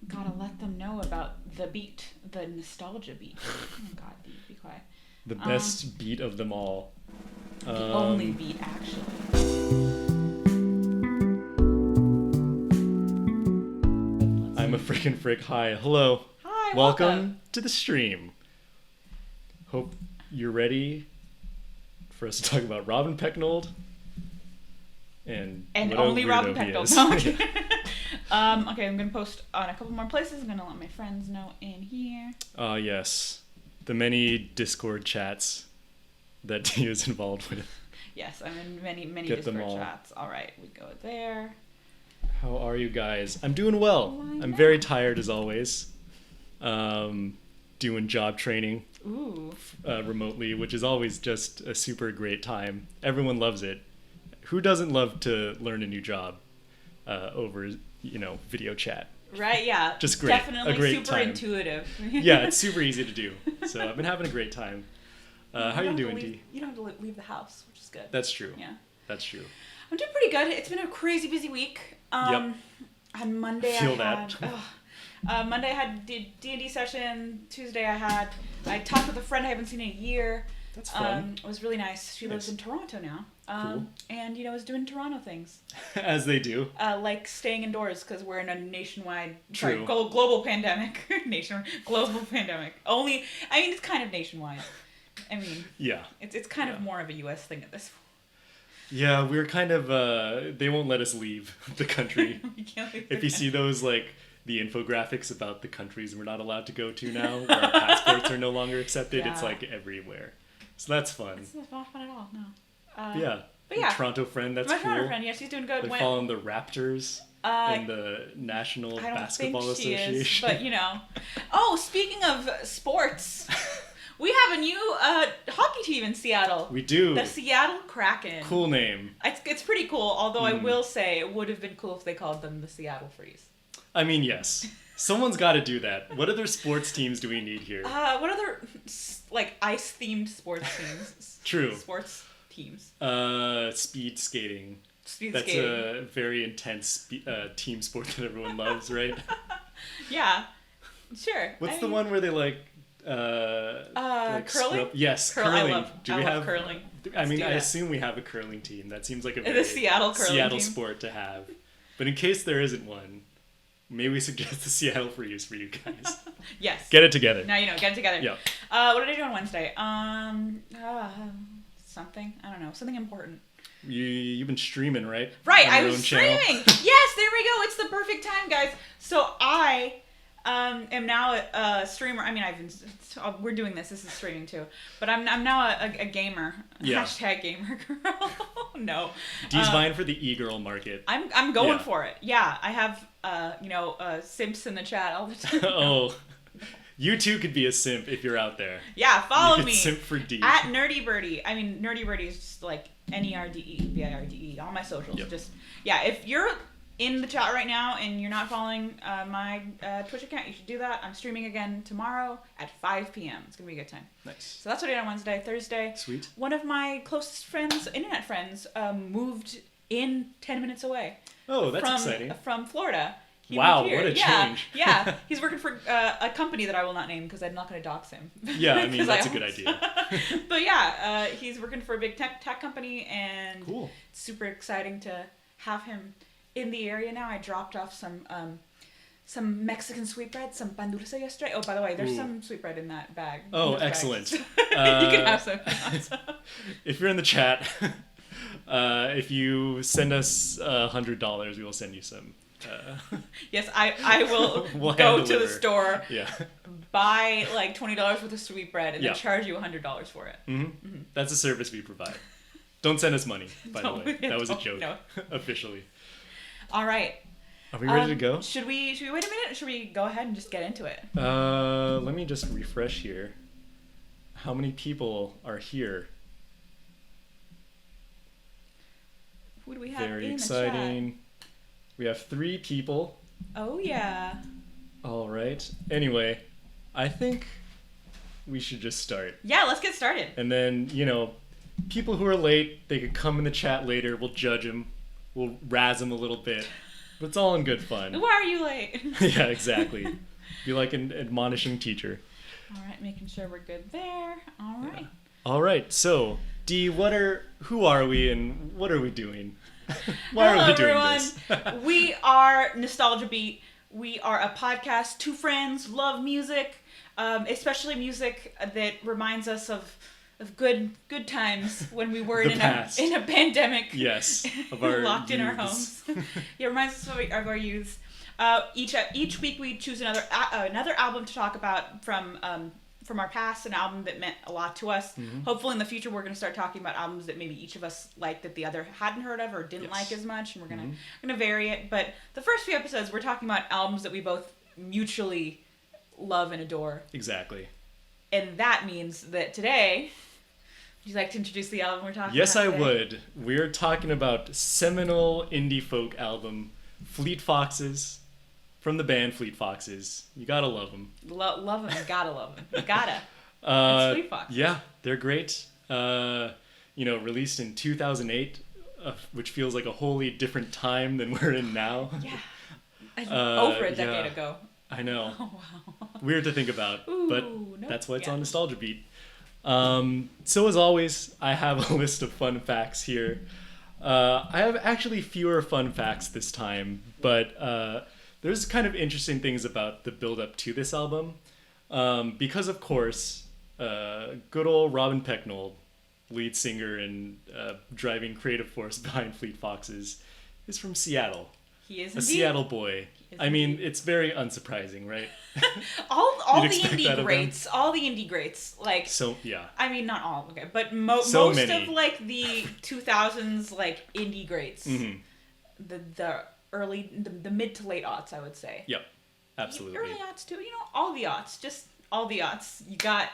Gotta let them know about the beat, the nostalgia beat. Oh God, be quiet. The best beat of them all. The only beat, actually. I'm a frickin' frick. Hi, hello. Hi, welcome to the stream. Hope you're ready for us to talk about Robin Pecknold. And only Robin Pecknold. No, okay. Okay, I'm gonna post on a couple more places. I'm gonna let my friends know in here. Yes. The many Discord chats that Tia is involved with. Yes, I'm in many Get them Discord all. chats. All right, we go there. How are you guys? I'm doing well. I'm very tired as always. Doing job training remotely, which is always just a super great time. Everyone loves it. Who doesn't love to learn a new job over, video chat? Right, yeah. Just great. Definitely a great super time. intuitive. Yeah, it's super easy to do. So I've been having a great time. How are you doing, Dee? You don't have to leave the house, which is good. That's true. Yeah. That's true. I'm doing pretty good. It's been a crazy busy week. Yep. On Monday Monday I had D&D session. Tuesday I talked with a friend I haven't seen in a year. That's fun. It was really nice. She lives in Toronto now. Cool. And, was doing Toronto things. As they do. Like staying indoors because we're in a nationwide, True. Global pandemic. Global pandemic. It's kind of nationwide. Yeah. It's kind of more of a U.S. thing at this point. Yeah, we're kind of, they won't let us leave the country. We can't leave If you see those, the infographics about the countries we're not allowed to go to now, where our passports are no longer accepted, Yeah. It's everywhere. So that's fun. It's not fun at all, no. Yeah. But yeah. Toronto friend, that's My cool. Toronto friend, yeah, she's doing good. Like following the Raptors in the National Basketball Association. But, Oh, speaking of sports, we have a new hockey team in Seattle. We do. The Seattle Kraken. Cool name. It's pretty cool, although I will say it would have been cool if they called them the Seattle Freeze. Yes. Someone's got to do that. What other sports teams do we need here? What other, ice-themed sports teams? True. Sports teams. Speed skating. Skating. That's a very intense team sport that everyone loves, right? Yeah. Sure. What's the one where they curling? Yes, curling. I love curling. I assume we have a curling team. That seems like a very the Seattle curling Seattle team. sport to have. But in case there isn't one, maybe we suggest the Seattle Freeze for you guys. Yes. Get it together. Now you know. Get it together. Yeah. What did I do on Wednesday? Something. I don't know. Something important. You've been streaming, right? Right. On I your was own channel? streaming. Yes. There we go. It's the perfect time, guys. So I am now a streamer. We're doing this. This is streaming too. But I'm now a gamer. Yeah. Hashtag gamer girl. No. Dee's vying for the e-girl market. I'm going for it. Yeah. I have simps in the chat all the time. Oh. You too could be a simp if you're out there. Yeah, follow me. Simp for D. At Nerdy Birdie. Nerdy Birdie is just NERDE, BIRDE, all my socials. Yep. If you're in the chat right now and you're not following my Twitch account, you should do that. I'm streaming again tomorrow at 5 p.m. It's going to be a good time. Nice. So that's what I did on Wednesday. Thursday, sweet. One of my closest friends, internet friends, moved in 10 minutes away. Oh, that's exciting. From Florida. Wow, what a change. Yeah. He's working for a company that I will not name because I'm not going to dox him. Yeah, that's a good idea. But yeah, he's working for a big tech company, and cool. It's super exciting to have him in the area now. I dropped off some Mexican sweetbread, some pan dulce yesterday. Oh, by the way, there's some sweetbread in that bag. Oh, excellent. You can have some. If you're in the chat, if you send us $100, we will send you some. Yes, I will we'll go to the store, buy $20 worth of sweetbread, and then charge you $100 for it. Mm-hmm. Mm-hmm. That's a service we provide. Don't send us money, by the way. That was a joke, officially. All right. Are we ready to go? Should we wait a minute, or should we go ahead and just get into it? Let me just refresh here. How many people are here? Who do we have Very in exciting. the chat? We have 3 people. Oh, yeah. All right. Anyway, I think we should just start. Yeah, let's get started. And then, people who are late, they could come in the chat later. We'll judge them. We'll razz them a little bit. But it's all in good fun. Why are you late? Yeah, exactly. Be like an admonishing teacher. All right, making sure we're good there. All right. Yeah. All right. So, Dee, who are we and what are we doing? Why Hello, are we doing everyone. this? We are Nostalgia Beat. We are a podcast. Two friends love music, especially music that reminds us of good times when we were in a pandemic. Yes, of our locked in our youths. homes. It reminds us of our youth. Each week we choose another album to talk about from our past, an album that meant a lot to us. Mm-hmm. Hopefully in the future we're going to start talking about albums that maybe each of us liked that the other hadn't heard of or didn't like as much, and we're gonna vary it. But the first few episodes we're talking about albums that we both mutually love and adore. Exactly. And that means that today, would you like to introduce the album we're talking about? Yes, I today? would. We're talking about seminal indie folk album Fleet Foxes, from the band Fleet Foxes. You gotta love them. Love them. You gotta love them. You gotta. It's Fleet Foxes. Yeah, they're great. Released in 2008, which feels like a wholly different time than we're in now. Yeah. Over a decade ago. I know. Oh, wow. Weird to think about, but Nope. that's why it's on Nostalgia Beat. So as always, I have a list of fun facts here. I have actually fewer fun facts this time, but there's kind of interesting things about the build-up to this album. Because, of course, good old Robin Pecknold, lead singer and driving creative force behind Fleet Foxes, is from Seattle. He is a indeed. Seattle boy. I mean, it's very unsurprising, right? all the expect that indie greats, like. So yeah. I mean, not all, okay, but So most many. of like the 2000s like indie greats, Mm-hmm. the early, the mid to late aughts, I would say. Yep. Absolutely. Early aughts too, all the aughts, just all the aughts. You got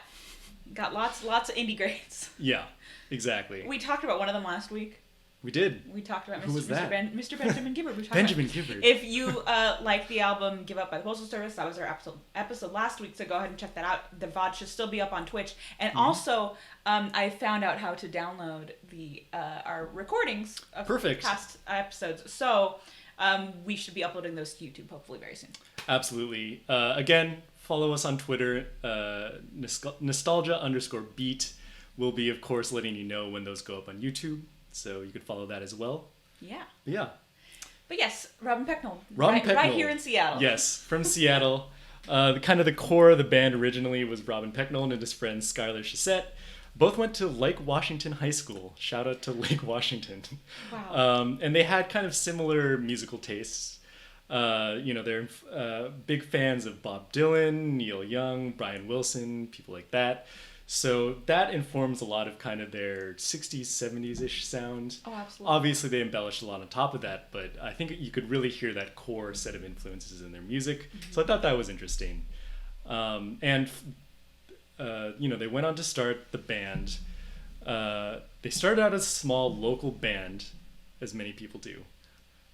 lots of indie greats. Yeah. Exactly. We talked about one of them last week. We did. We talked about Who was that? Mr. Benjamin Gibbard. We talked Benjamin about Gibbard. If you like the album Give Up by the Postal Service, that was our episode last week, so go ahead and check that out. The VOD should still be up on Twitch. And also, I found out how to download our recordings of past episodes. So we should be uploading those to YouTube hopefully very soon. Absolutely. Again, follow us on Twitter, nostalgia_beat. We'll be, of course, letting you know when those go up on YouTube. So you could follow that as well. Yeah. Yeah. But yes, Robin Pecknold. Pecknold. Right here in Seattle. Yes, from Seattle. The core of the band originally was Robin Pecknold and his friend Skylar Chassette. Both went to Lake Washington High School. Shout out to Lake Washington. Wow. And they had kind of similar musical tastes. They're big fans of Bob Dylan, Neil Young, Brian Wilson, people like that. So that informs a lot of kind of their 60s, 70s-ish sound. Oh, absolutely. Obviously, they embellished a lot on top of that, but I think you could really hear that core set of influences in their music. Mm-hmm. So I thought that was interesting. They went on to start the band. They started out as a small local band, as many people do.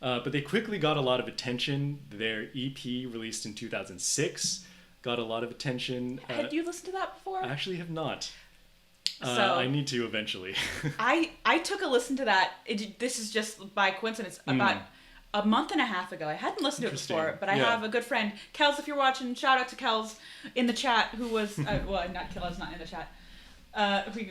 But they quickly got a lot of attention. Their EP, released in 2006, got a lot of attention. Had you listened to that before? I actually have not. So I need to eventually. I took a listen to that. This is just by coincidence. About a month and a half ago. I hadn't listened to it before, but I have a good friend, Kels. If you're watching, shout out to Kels in the chat, who was not Kels, not in the chat.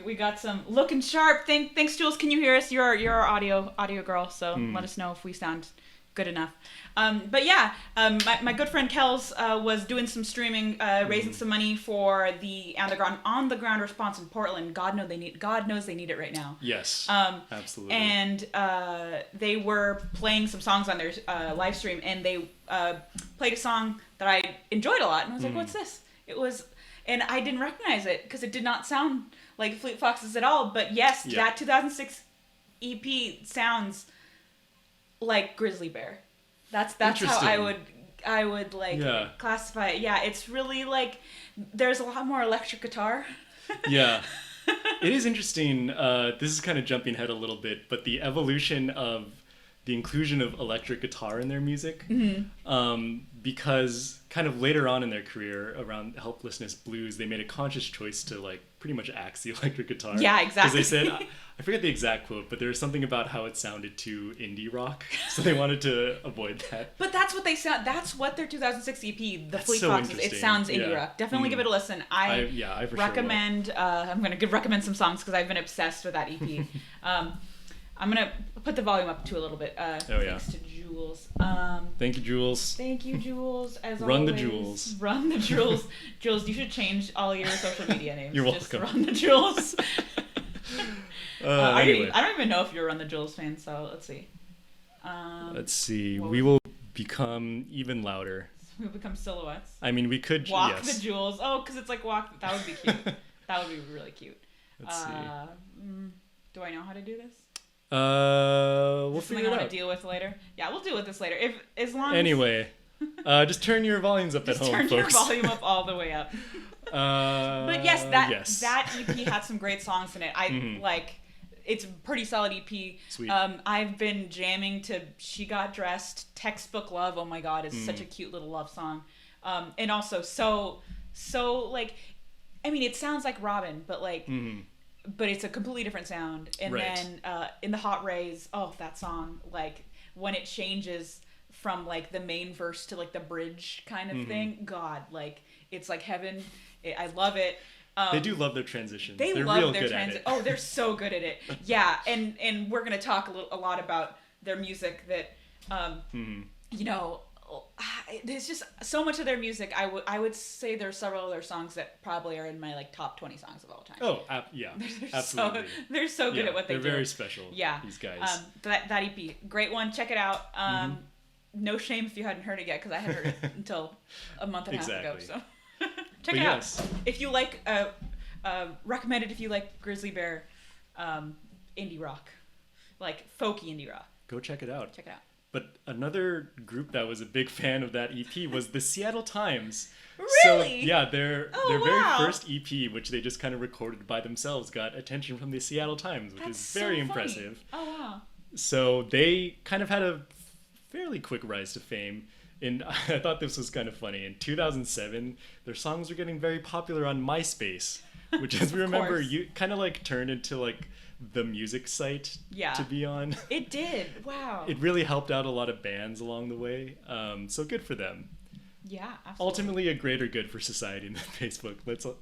We got some looking sharp. Thanks, Jules. Can you hear us? You're our audio girl, so let us know if we sound good enough. But yeah, my good friend Kels was doing some streaming, raising some money for the on the ground response in Portland. God knows they need it right now. Yes, absolutely. And they were playing some songs on their live stream, and they played a song that I enjoyed a lot, and I was like, "What's this?" It was. And I didn't recognize it because it did not sound like Fleet Foxes at all. But yes, that 2006 EP sounds like Grizzly Bear. That's how I would classify it. Yeah, it's really like there's a lot more electric guitar. Yeah. It is interesting. This is kind of jumping ahead a little bit, but the evolution of the inclusion of electric guitar in their music, Mm-hmm. because kind of later on in their career around Helplessness Blues, they made a conscious choice to like pretty much axe the electric guitar. Yeah, exactly. Because they said, I forget the exact quote, but there was something about how it sounded too indie rock, so they wanted to avoid that. But that's what they sound. That's what their 2006 EP, The Fleet so Foxes. It interesting. sounds indie Yeah. rock. Definitely give it a listen. I for recommend. Sure I'm gonna recommend some songs because I've been obsessed with that EP. I'm gonna put the volume up to a little bit. Thanks to Jules. Thank you, Jules. Thank you, Jules. As Run always, the Jules. Run the Jules. Jules, you should change all your social media names. You're Just welcome. Run the Jules. Anyway. I don't even know if you're a Run the Jules fan, so let's see. Let's see. We will become even louder. We become silhouettes. I mean, we could Walk yes. the Jewels. Oh, because it's like walk. That would be cute. That would be really cute. Let's see. Do I know how to do this? We'll Something figure I it want out. to deal with later. Yeah, we'll deal with this later. As long Anyway, just turn your volumes up at as home, turn folks. your volume up all the way up. But yes, that EP had some great songs in it. Like. It's a pretty solid EP. Sweet. I've been jamming to She Got Dressed, Textbook Love. Oh my God, it's such a cute little love song. And also so like, I mean, it sounds like Robin, but like, but it's a completely different sound. And then in the Hot Rays, oh, that song, like when it changes from like the main verse to like the bridge kind of thing, God, like it's like heaven. I love it. They do love their transitions. They're real love their good at it. Oh, they're so good at it. Yeah, and we're gonna talk a lot about their music that, you know, there's just so much of their music. I would say there's several other songs that probably are in my like top 20 songs of all time. Oh, yeah, absolutely. They're so good at what they do. They're very special. Yeah, these guys. That EP, great one. Check it out. No shame if you hadn't heard it yet, because I hadn't heard it until a month and a half ago. So. Check it out. If you like, recommend it if you like Grizzly Bear indie rock, like folky indie rock. Go check it out. Check it out. But another group that was a big fan of that EP was the Seattle Times. Really? So yeah, their wow. very first EP, which they just kind of recorded by themselves, got attention from the Seattle Times, which is very impressive. Oh wow. So they kind of had a fairly quick rise to fame. And I thought this was kind of funny. In 2007, their songs were getting very popular on MySpace, which, as we remember, you kind of like turned into like the music site to be on. It did. Wow. It really helped out a lot of bands along the way. So good for them. Yeah, absolutely. Ultimately, a greater good for society than Facebook.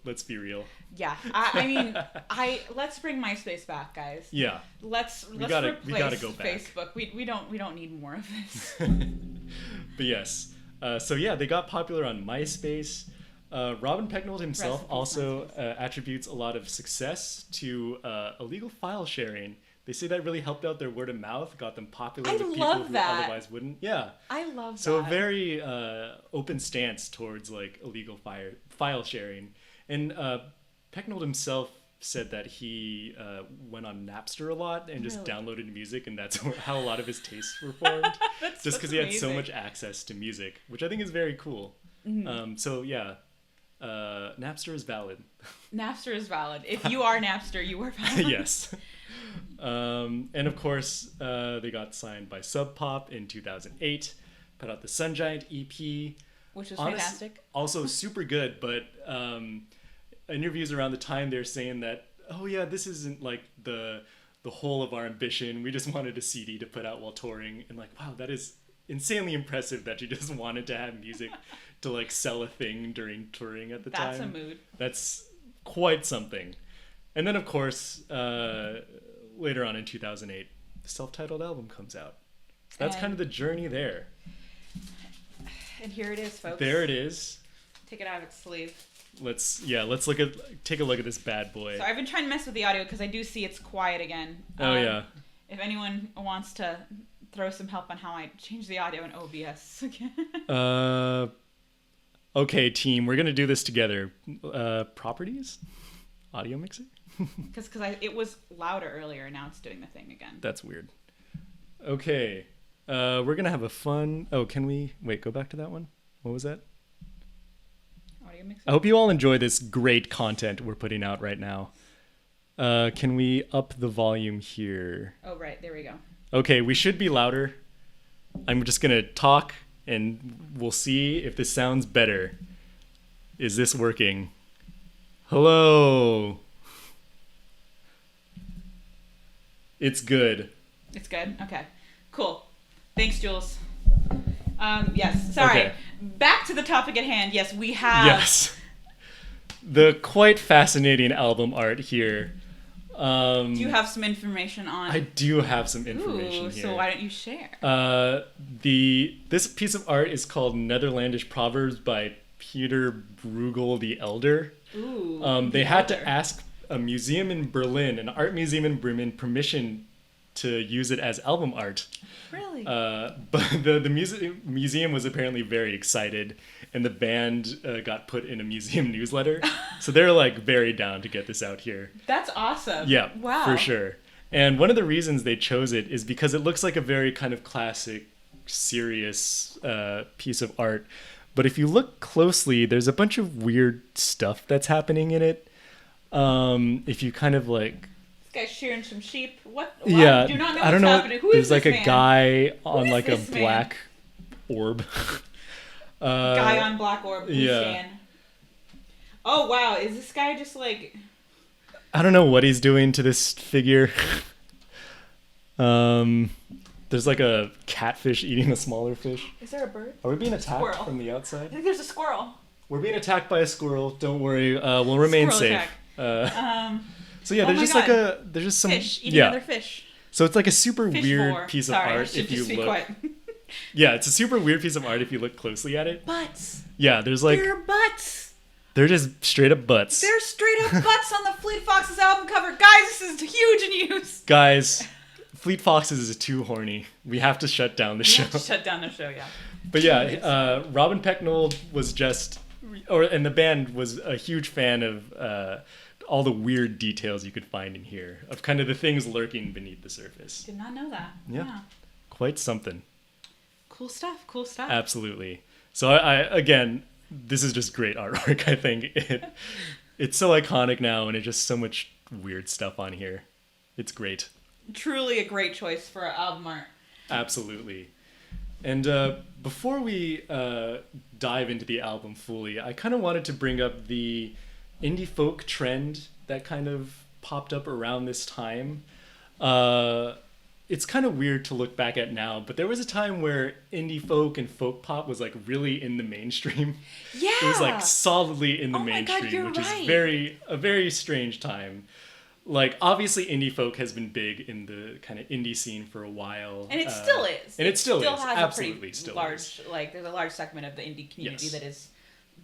Let's be real. Yeah, I mean, let's bring MySpace back, guys. Yeah. Let's we gotta replace go back. Facebook. We don't need more of this. But yes, so yeah, they got popular on MySpace. Robin Pecknold himself also attributes a lot of success to illegal file sharing. They say that really helped out their word of mouth, got them popular with people who otherwise wouldn't. Yeah. I love that. So a very open stance towards like illegal file sharing. And Pecknold himself said that he went on Napster a lot and just downloaded music, and that's how a lot of his tastes were formed. Just because he had so much access to music, which I think is very cool. So yeah, Napster is valid. Napster is valid. If you are Napster, you are valid. Yes. And of course, they got signed by Sub Pop in 2008, put out the Sun Giant EP. Which was fantastic. Also super good, but interviews around the time they're saying that, oh yeah, this isn't like the whole of our ambition. We just wanted a CD to put out while touring. And like, wow, that is insanely impressive that you just wanted to have music to like sell a thing during touring at the time. That's a mood. That's quite something. And then of course, later on in 2008, the self-titled album comes out. So that's kind of the journey there. And here it is, folks. There it is. Take it out of its sleeve. Let's take a look at this bad boy. So I've been trying to mess with the audio because I do see it's quiet again. Oh yeah. If anyone wants to throw some help on how I change the audio in OBS again. Okay, team, we're gonna do this together. Properties, audio mixer. Because it was louder earlier, now it's doing the thing again. That's weird. Okay, we're gonna have a fun. Oh, can we wait? Go back to that one. What was that? Audio mixer. I hope you all enjoy this great content we're putting out right now. Can we up the volume here? Oh right, there we go. Okay, we should be louder. I'm just gonna talk and we'll see if this sounds better. Is this working? Hello. It's good. It's good? Okay. Cool. Thanks, Jules. Yes, sorry. Okay. Back to the topic at hand. Yes, we have... Yes. The quite fascinating album art here. Do you have some information on... I do have some information here. So why don't you share? This piece of art is called Netherlandish Proverbs by Peter Bruegel the Elder. Ooh. They had to ask a museum in Berlin, an art museum in Bremen, permission to use it as album art. Really? But the museum was apparently very excited, and the band got put in a museum newsletter. So they're like very down to get this out here. That's awesome. Yeah, wow. For sure. And one of the reasons they chose it is because it looks like a very kind of classic, serious piece of art. But if you look closely, there's a bunch of weird stuff that's happening in it. If you kind of like... This guy's shearing some sheep. What? Yeah, I do not know I don't what's know. happening. Who There's is like this a man? guy on Who like a is this man? black orb. Guy on black orb. Yeah. Oh wow, is this guy just like... I don't know what he's doing to this figure. There's like a catfish eating a smaller fish. Is there a bird? Are we being attacked Squirrel. from the I outside? think there's a squirrel. We're being attacked by a squirrel. Don't worry. We'll remain Squirrel safe. attack. So yeah, Oh there's my just God. like a there's just some Fish eating other fish. So it's like a super Fish weird vor. piece Sorry, of I art should if you just be look. quiet. Yeah, it's a super weird piece of art if you look closely at it. Butts. Yeah, there's like They're butts. they're just straight up butts. There's straight up butts on the Fleet Foxes album cover. Guys, this is huge news. Guys, Fleet Foxes is too horny. We have to shut down the show. Shut down the show, yeah. But yeah, Robin Pecknold was and the band was a huge fan of all the weird details you could find in here, of kind of the things lurking beneath the surface. Did not know that. Yeah. Wow. Quite something. Cool stuff. Cool stuff. Absolutely. So I again, this is just great artwork. I think it's so iconic now, and it's just so much weird stuff on here. It's great. Truly a great choice for album art. Absolutely. And before we dive into the album fully, I kind of wanted to bring up the indie folk trend that kind of popped up around this time. It's kind of weird to look back at now, but there was a time where indie folk and folk pop was like really in the mainstream. Yeah. It was like solidly in the Oh my God, mainstream, you're which right. is a very strange time. Like, obviously indie folk has been big in the kind of indie scene for a while. And it still is. And it still is. has Absolutely a pretty still large, is. like, there's a large segment of the indie community Yes. that is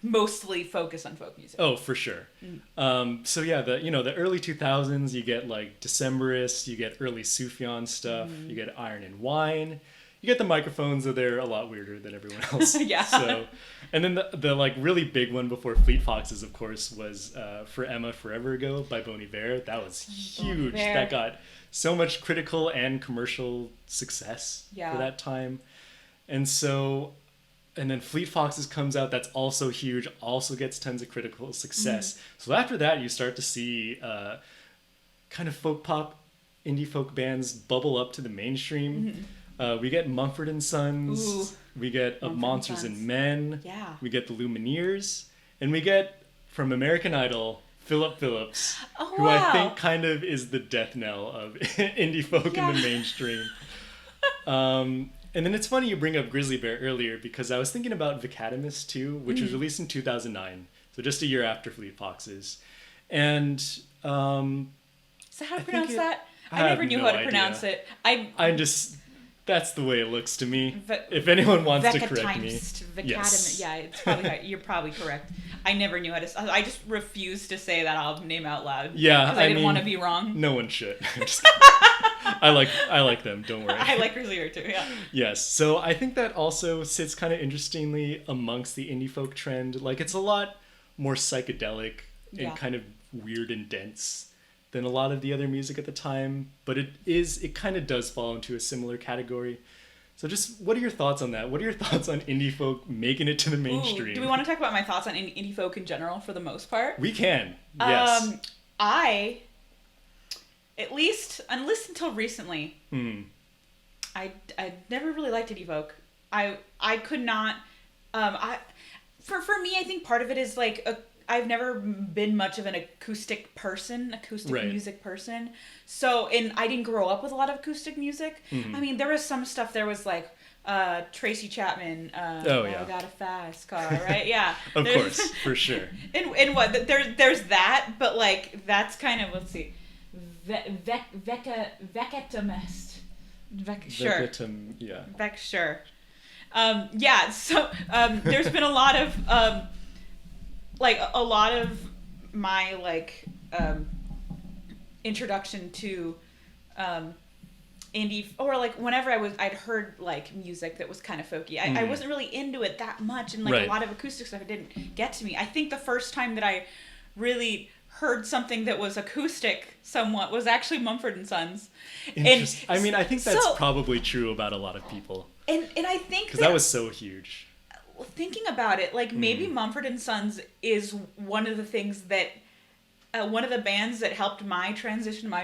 mostly focused on folk music. Oh, for sure. So yeah, the early 2000s, you get like Decemberists, you get early Sufjan stuff, you get Iron and Wine, you get the microphones, though they're a lot weirder than everyone else. Yeah. So, and then the like really big one before Fleet Foxes, of course, was For Emma Forever Ago by Bon Iver. That was huge. Iver. That got so much critical and commercial success Yeah. for that time. And then Fleet Foxes comes out, that's also huge, also gets tons of critical success. So after that, you start to see kind of folk pop, indie folk bands bubble up to the mainstream. We get Mumford & Sons, Ooh. we get Mumford & Monsters Sons. and Men, Yeah. we get the Lumineers, and we get, from American Idol, Philip Phillips, Oh, who I wow. think kind of is the death knell of indie folk in the mainstream. And then it's funny you bring up Grizzly Bear earlier, because I was thinking about Vicatimus too, which was released in 2009, so just a year after Fleet Foxes. And Is that how to I pronounce think that? I I have never knew no how to idea. pronounce it. I'm just, that's the way it looks to me. Ve- If anyone wants to correct me. Vicatimus. Yes. Yeah, it's probably you're probably correct. I never knew how to. I just refused to say that album name out loud. Yeah, because I didn't mean, want to be wrong. No one should. I'm just kidding. I like them, don't worry. I like Grizzly Bear too. Yeah. Yes, so I think that also sits kind of interestingly amongst the indie folk trend. Like, it's a lot more psychedelic and Yeah. kind of weird and dense than a lot of the other music at the time, but it kind of does fall into a similar category. So just, what are your thoughts on that? What are your thoughts on indie folk making it to the mainstream? Ooh, do we want to talk about my thoughts on indie folk in general for the most part? We can, yes. I, at least until recently, I never really liked indie folk. I could not. For me, I think part of it is like I've never been much of an acoustic music person. So, and I didn't grow up with a lot of acoustic music. I mean, there was some stuff. There was like Tracy Chapman. I got a fast car, right? Yeah, of course, for sure. And what there's that, but like that's kind of, let's see, Vegetamest. Sure. Sure. Yeah. So there's been a lot of my like introduction to indie, or like whenever I'd heard like music that was kind of folky. I wasn't really into it that much, and like a lot of acoustic stuff, it didn't get to me. I think the first time that I really heard something that was acoustic somewhat was actually Mumford & Sons. Interesting. I mean, I think that's probably true about a lot of people. And I think because that was so huge. Thinking about it, like maybe Mumford & Sons is one of the things that one of the bands that helped my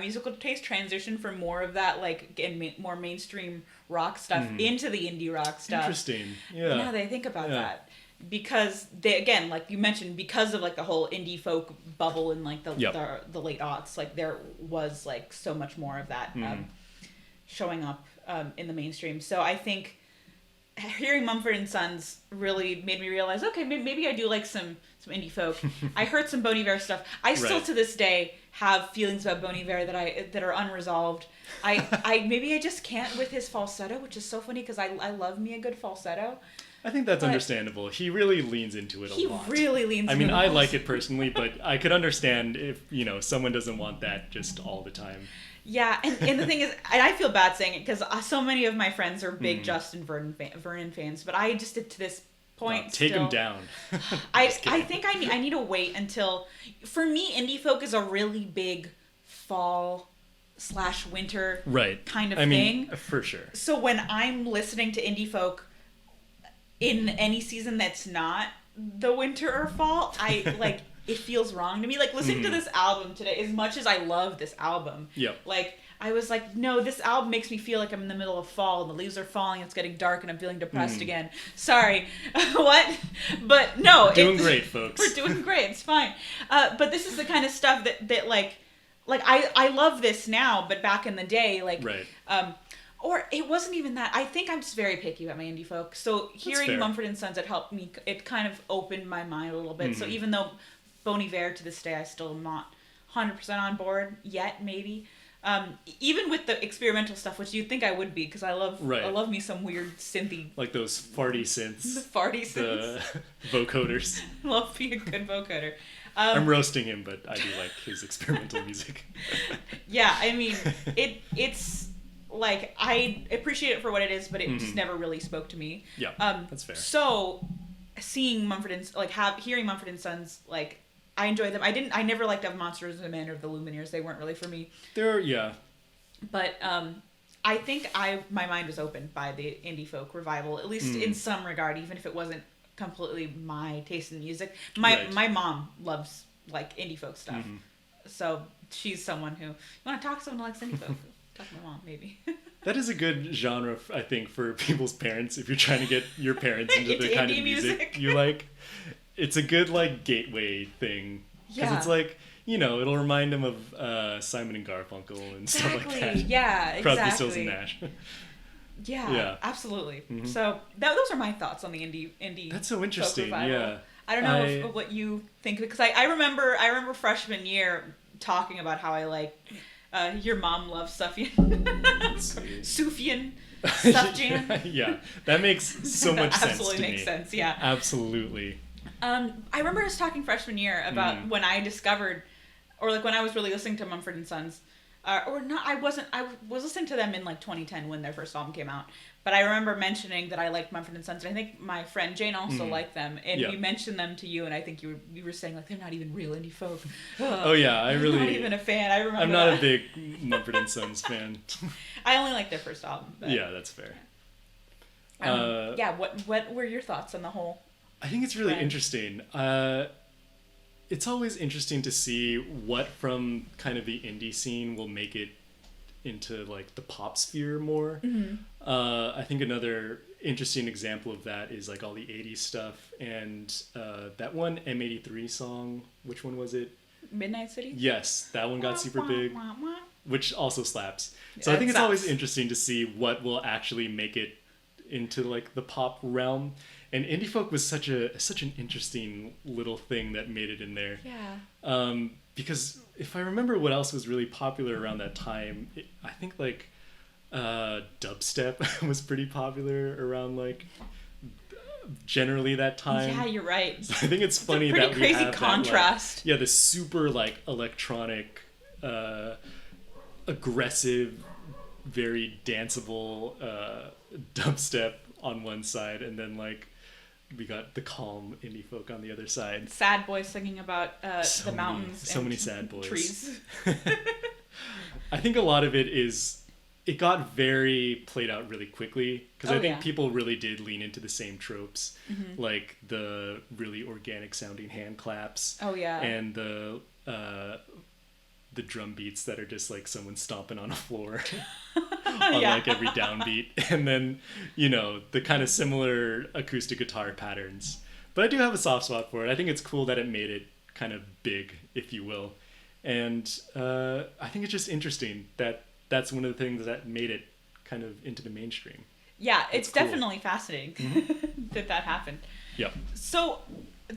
musical taste transition from more of that like more mainstream rock stuff into the indie rock stuff. Interesting. Yeah. Now that I think about that. Because they, again, like you mentioned, because of like the whole indie folk bubble in like the late aughts, like there was like so much more of that showing up in the mainstream. So I think hearing Mumford & Sons really made me realize, okay, maybe I do like some indie folk. I heard some Bon Iver stuff. I still to this day have feelings about Bon Iver that are unresolved. I maybe I just can't with his falsetto, which is so funny because I love me a good falsetto. I think that's understandable. He really leans into it a lot. He really leans into it. I mean, I like it personally, but I could understand if, someone doesn't want that just all the time. Yeah, and the thing is, and I feel bad saying it because so many of my friends are big Justin Vernon fans, but I just did to this point take him down. I think I need to wait until, for me, indie folk is a really big fall/winter kind of thing. Mean, for sure. So when I'm listening to indie folk in any season that's not the winter or fall, I like it feels wrong to me. Like listening to this album today, as much as I love this album, like I was like, no, this album makes me feel like I'm in the middle of fall and the leaves are falling, it's getting dark and I'm feeling depressed again. Sorry. What? But no. We're doing great, folks. We're doing great. It's fine. But this is the kind of stuff that like I love this now, but back in the day, like, or it wasn't even that. I think I'm just very picky about my indie folk. So hearing Mumford & Sons, it helped me. It kind of opened my mind a little bit. So even though Bon Iver to this day, I still am not 100% on board yet, maybe. Even with the experimental stuff, which you'd think I would be, because I love me some weird synthy, like those farty synths. The farty synths. The vocoders. Love being a good vocoder. I'm roasting him, but I do like his experimental music. Yeah, I mean, it's like I appreciate it for what it is, but it just never really spoke to me. Yeah, that's fair. So, hearing Mumford & Sons, like I enjoy them. I never liked the Monsters of the Men or the Lumineers. They weren't really for me. But I think my mind was opened by the indie folk revival, at least in some regard, even if it wasn't completely my taste in music. My mom loves like indie folk stuff, so she's someone who, you want to talk to someone who likes indie folk. Talk to my mom, maybe. That is a good genre, I think, for people's parents. If you're trying to get your parents into the kind of music you like, it's a good like gateway thing, because it's like, it'll remind them of Simon and Garfunkel and stuff like that. Yeah, exactly. Crosby, Stills and Nash. Yeah, absolutely. So those are my thoughts on the indie. That's so interesting. Yeah, I don't know what you think, because I remember freshman year talking about how I like your mom loves Sufjan Stufjan. Yeah, that makes so much sense. Absolutely makes sense. Yeah, absolutely. I remember us talking freshman year about when I discovered, or like when I was really listening to Mumford & Sons, or not. I was listening to them in like 2010 when their first album came out. But I remember mentioning that I liked Mumford & Sons, and I think my friend Jane also liked them, and we mentioned them to you, and I think you were saying like they're not even real indie folk. Oh yeah, I'm not even a fan. I remember. I'm not a big Mumford & Sons fan. I only like their first album. But, yeah, that's fair. What were your thoughts on the whole? I think it's really interesting. It's always interesting to see what from kind of the indie scene will make it into like the pop sphere more. I think another interesting example of that is like all the 80s stuff, and that one M83 song, which one was it? Midnight City? Yes, that one got super big, which also slaps. So Yeah, I think it it's always slaps. interesting to see what will actually make it into like the pop realm. And indie folk was such an interesting little thing that made it in there. Yeah. Because if I remember what else was really popular around that time, I think like dubstep was pretty popular around like generally that time. Yeah, you're right. So I think it's funny pretty that we crazy have contrast. that, like, the super like electronic, aggressive, very danceable dubstep on one side, and then like we got the calm indie folk on the other side. Sad boys singing about the mountains. So many sad boys. Trees. I think a lot of it got very played out really quickly, because I think people really did lean into the same tropes, like the really organic sounding hand claps. Oh yeah. And the drum beats that are just like someone stomping on a floor on like every downbeat, and then the kind of similar acoustic guitar patterns. But I do have a soft spot for it. I think it's cool that it made it kind of big, if you will, and I think it's just interesting that that's one of the things that made it kind of into the mainstream. Yeah, it's cool. definitely fascinating that happened. Yep. So,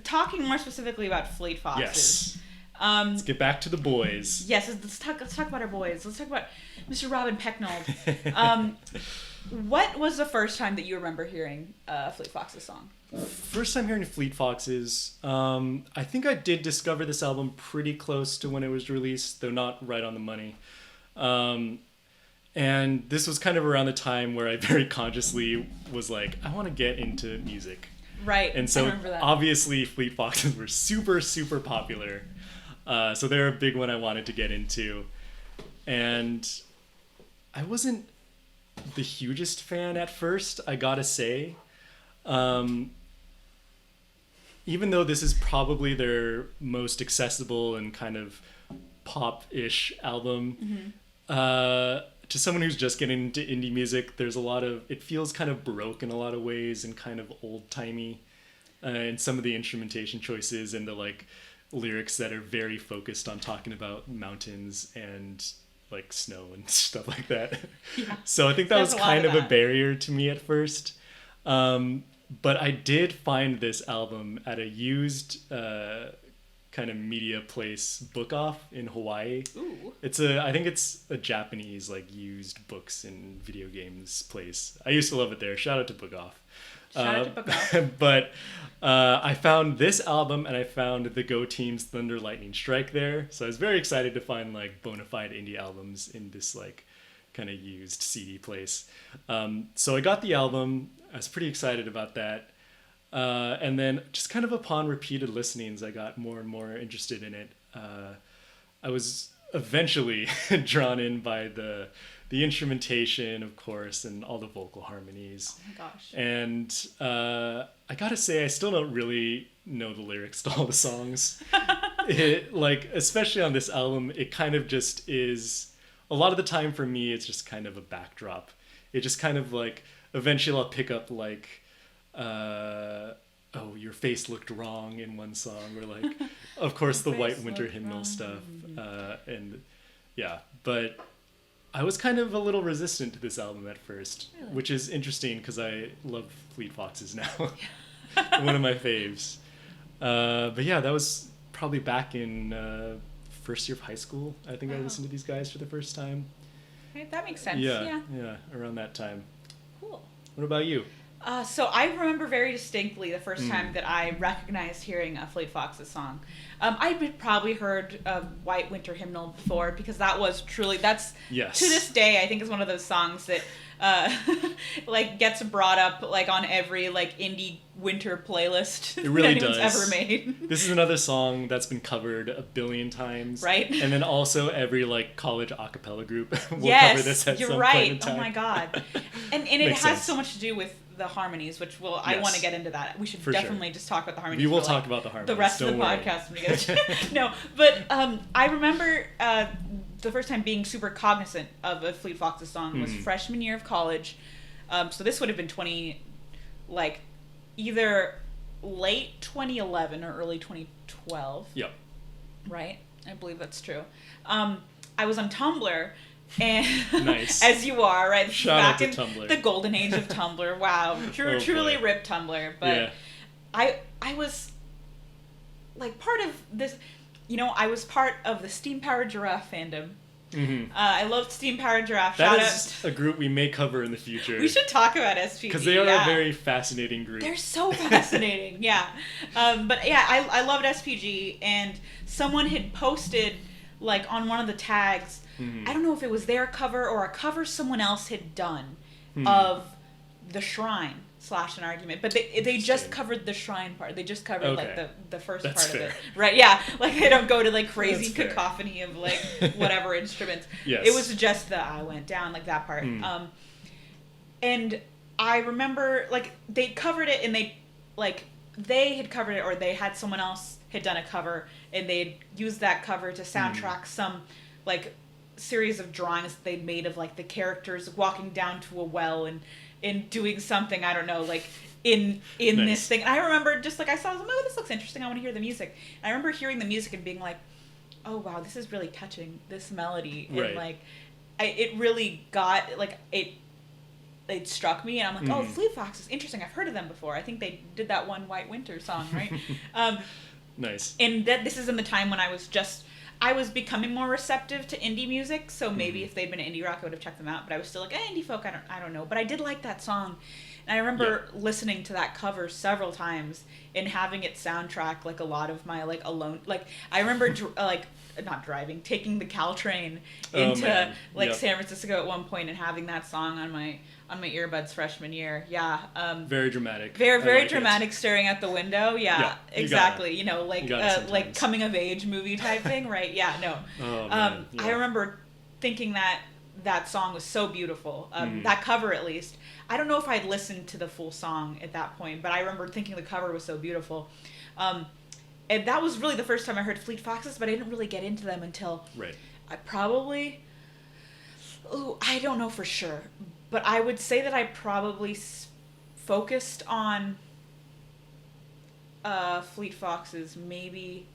talking more specifically about Fleet Foxes. Yes. Let's get back to the boys. Yes, let's talk about our boys. Let's talk about Mr. Robin Pecknold. What was the first time that you remember hearing Fleet Foxes song? First time hearing Fleet Foxes, I think I did discover this album pretty close to when it was released, though not right on the money. And this was kind of around the time where I very consciously was like, I want to get into music. Right. And so I remember that. obviously Fleet Foxes were super, super popular. So they're a big one I wanted to get into. And I wasn't the hugest fan at first, I gotta say. Even though this is probably their most accessible and kind of pop-ish album, to someone who's just getting into indie music, there's a lot of, it feels kind of baroque in a lot of ways and kind of old-timey in some of the instrumentation choices and the like lyrics that are very focused on talking about mountains and like snow and stuff like that. Yeah. So I think that There's was a lot kind of of a that. barrier to me at first. But I did find this album at a used kind of media place book off in Hawaii. Ooh. I think it's a Japanese like used books and video games place. I used to love it there. Shout out to Book Off. Shout out to Book Off. But I found this album and I found the Go Team's Thunder Lightning Strike there. So I was very excited to find like bona fide indie albums in this like kind of used CD place. So I got the album. I was pretty excited about that. And then just kind of upon repeated listenings, I got more and more interested in it. I was eventually drawn in by the instrumentation, of course, and all the vocal harmonies. Oh my gosh. And I gotta say, I still don't really know the lyrics to all the songs. Like, especially on this album, it kind of just is, a lot of the time for me, it's just kind of a backdrop. It just kind of like, eventually I'll pick up like, oh, your face looked wrong in one song, or like, of course, the White Winter Hymnal wrong. stuff. And yeah, but I was kind of a little resistant to this album at first, Really? which is interesting because I love Fleet Foxes now. One of my faves. But yeah, that was probably back in first year of high school. I think I Wow. listened to these guys for the first time. Right, that makes sense. Yeah, around that time. Cool. What about you? So I remember very distinctly the first time that I recognized hearing a Fleet Foxes song. I had probably heard of White Winter Hymnal before because that was truly, that's, Yes. to this day, I think is one of those songs that like gets brought up like on every like indie winter playlist It really that anyone's does. ever made. This is another song that's been covered a billion times. Right. And then also every like college a cappella group will Yes, cover this at you're some right. point in time. Oh my god. And it Makes has sense. so much to do with the harmonies, which I Yes. want to get into that. We should For sure. definitely just talk about the harmonies. We will for, talk like, about the harmonies. the rest of don't the worry. podcast when we get to no, but I remember the first time being super cognizant of a Fleet Foxes song was freshman year of college. So this would have been either late 2011 or early 2012. Yep. Right? I believe that's true. I was on Tumblr, and nice. As you are, right? Shout back out to in Tumblr. the golden age of Tumblr. Wow. Truly ripped Tumblr. But I was like part of this, I was part of the Steam Powered Giraffe fandom. Mm-hmm. I loved Steam Powered Giraffe. That is a group we may cover in the future. We should talk about SPG. Because they are a very fascinating group. They're so fascinating, yeah. But yeah, I loved SPG, and someone had posted, like, on one of the tags, I don't know if it was their cover or a cover someone else had done of The Shrine / an argument, but they just covered the Shrine part. They just covered like the first part of it, right? Yeah, like they don't go to like crazy cacophony of like whatever instruments. Yes. It was just the I went down, like that part. And I remember like they covered it, and they had covered it, or they had someone else had done a cover, and they'd used that cover to soundtrack some like series of drawings that they'd made of like the characters walking down to a well and doing something, I don't know, like in nice. This thing. And I remember just like I was like, oh, this looks interesting, I want to hear the music. And I remember hearing the music and being like, oh wow, this is really touching, this melody. Right. And like it really got like it struck me, and I'm like, oh, Fleet Foxes, interesting, I've heard of them before. I think they did that one White Winter song, right? Nice. And this is in the time when I was becoming more receptive to indie music, so maybe if they'd been indie rock, I would have checked them out. But I was still like, indie folk, I don't know. But I did like that song, and I remember listening to that cover several times and having it soundtrack like a lot of my like alone. Like I remember not driving, taking the Caltrain into San Francisco at one point and having that song on my earbuds freshman year. Yeah. Very dramatic. Very dramatic, staring out the window. Yeah, exactly. Like coming of age movie type thing, right? Yeah, no. Oh, man. Yeah. I remember thinking that song was so beautiful. That cover, at least. I don't know if I'd listened to the full song at that point, but I remember thinking the cover was so beautiful. And that was really the first time I heard Fleet Foxes, but I didn't really get into them until I don't know for sure, but I would say that I probably focused on Fleet Foxes maybe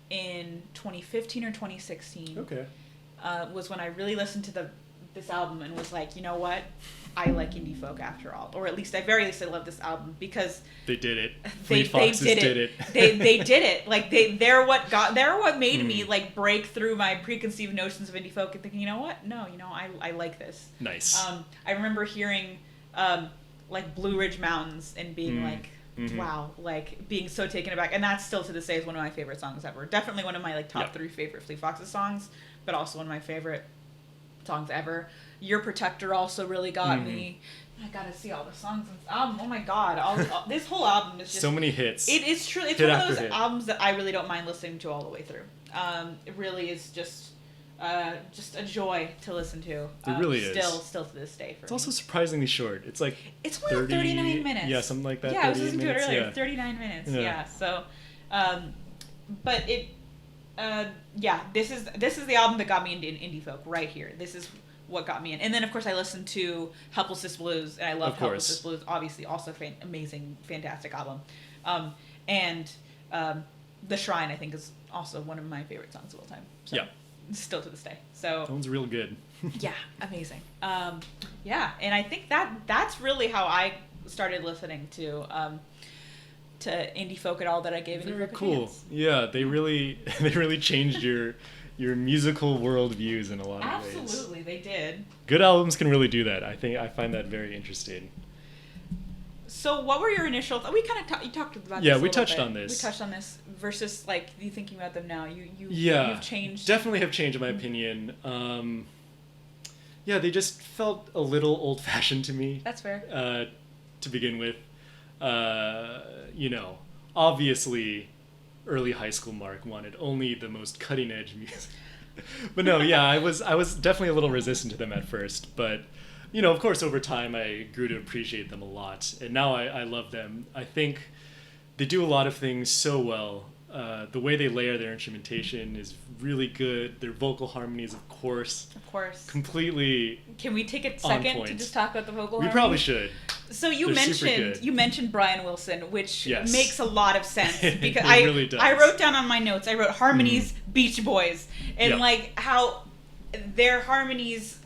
in 2015 or 2016. Okay. Was when I really listened to this album and was like, you know what? I like indie folk after all, or at least I love this album because they did it. Fleet Foxes did it. They did it. Like they're what made me like break through my preconceived notions of indie folk and thinking, you know what? No, I like this. Nice. I remember hearing like Blue Ridge Mountains and being like, wow, like being so taken aback, and that's still to this day is one of my favorite songs ever. Definitely one of my like top 3 favorite Fleet Foxes songs, but also one of my favorite songs ever. Your Protector also really got me. I gotta see all the songs on this album. Oh my god, this whole album is just so many hits. It is truly, it's one of those albums that I really don't mind listening to all the way through. It really is just a joy to listen to. It really is. Still to this day. It's also surprisingly short. It's like it's only 39 minutes. Yeah, something like that. Yeah, I was listening to it earlier. Yeah. 39 minutes. Yeah. So, but it, this is the album that got me into indie folk right here. This is what got me in. And then, of course, I listened to Helpless Blues, and I love Helpless Blues, obviously, also amazing, fantastic album. And The Shrine, I think, is also one of my favorite songs of all time. So, still to this day. So that one's real good. Yeah, amazing. And I think that's really how I started listening to indie folk at all, that I gave indie folk a chance. Yeah, they really changed your musical worldviews in a lot of ways. Absolutely, they did. Good albums can really do that. I find that very interesting. So, what were your initial? We kind of you talked about. Yeah, this we touched on this. We touched on this versus like you thinking about them now. You've changed. Definitely have changed in my opinion. They just felt a little old-fashioned to me. That's fair. To begin with, obviously, early high school Mark wanted only the most cutting-edge music. But no, I was definitely a little resistant to them at first, but of course, over time, I grew to appreciate them a lot, and now I love them. I think they do a lot of things so well. The way they layer their instrumentation is really good. Their vocal harmonies, of course, completely. Can we take a second to just talk about the vocal harmonies? We probably should. So you mentioned Brian Wilson, which makes a lot of sense because it really does. I wrote down on my notes. I wrote harmonies, Beach Boys, and like how their harmonies,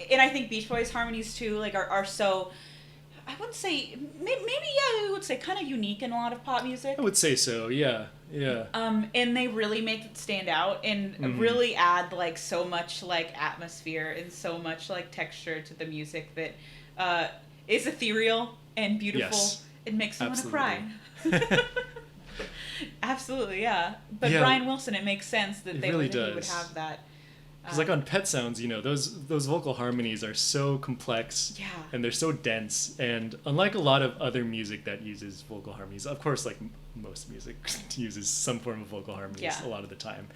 and I think Beach Boys harmonies too, like are so. I wouldn't say maybe I would say kind of unique in a lot of pop music. I would say so, yeah. And they really make it stand out and really add like so much like atmosphere and so much like texture to the music that is ethereal and beautiful. Yes, it makes me want to cry. Absolutely, yeah. But Brian Wilson, it makes sense that he would have that. Because like on Pet Sounds, you know, those vocal harmonies are so complex and they're so dense. And unlike a lot of other music that uses vocal harmonies, of course, like most music uses some form of vocal harmonies a lot of the time.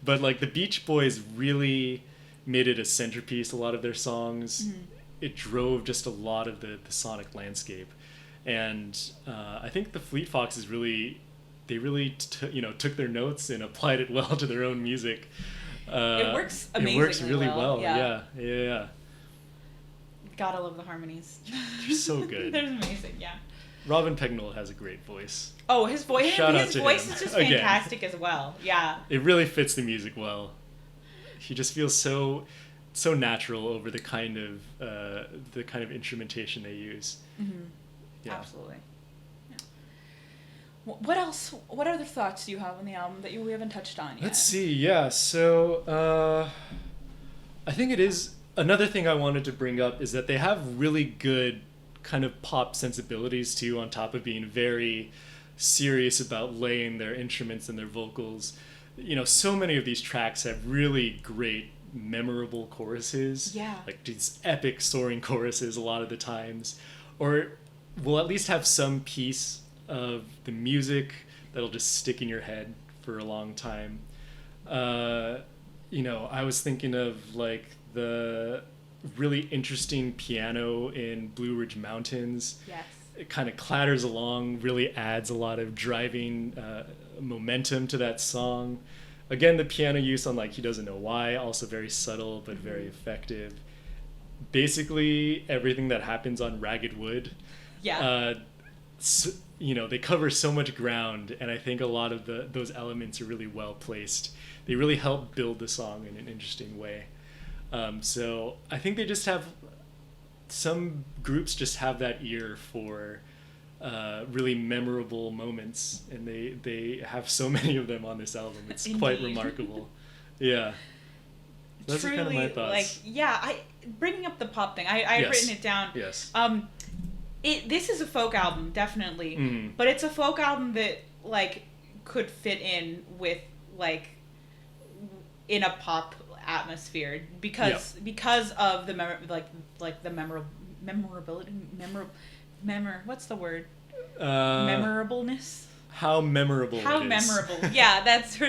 But like the Beach Boys really made it a centerpiece, a lot of their songs. Mm-hmm. It drove just a lot of the sonic landscape. And I think the Fleet Foxes really took their notes and applied it well to their own music. It works amazingly. It works really well. Yeah. Gotta love the harmonies. They're so good. They're amazing. Yeah. Robin Pegnell has a great voice. Oh, his voice! His voice is just fantastic as well. Yeah. It really fits the music well. He just feels so natural over the kind of instrumentation they use. Mm-hmm. Yeah. Absolutely. What else? What other thoughts do you have on the album that we haven't touched on yet? Let's see. Yeah. So I think it is another thing I wanted to bring up is that they have really good kind of pop sensibilities too, on top of being very serious about laying their instruments and their vocals. You know, so many of these tracks have really great, memorable choruses. Yeah. Like these epic soaring choruses a lot of the times, or will at least have some piece of the music that'll just stick in your head for a long time. You know, I was thinking of like the really interesting piano in Blue Ridge Mountains. Yes. It kind of clatters along, really adds a lot of driving momentum to that song. Again, the piano use on like He Doesn't Know Why, also very subtle but very effective. Basically, everything that happens on Ragged Wood. Yeah. You know, they cover so much ground, and I think a lot of those elements are really well placed. They really help build the song in an interesting way. So I think they just have, some groups just have that ear for really memorable moments, and they have so many of them on this album. It's quite remarkable. Yeah. Those are kind of my thoughts. Bringing up the pop thing, I've written it down. Yes. This is a folk album, definitely, but it's a folk album that like could fit in with like in a pop atmosphere because of the memorability, what's the word? Memorableness. How memorable. How memorable. Yeah, that's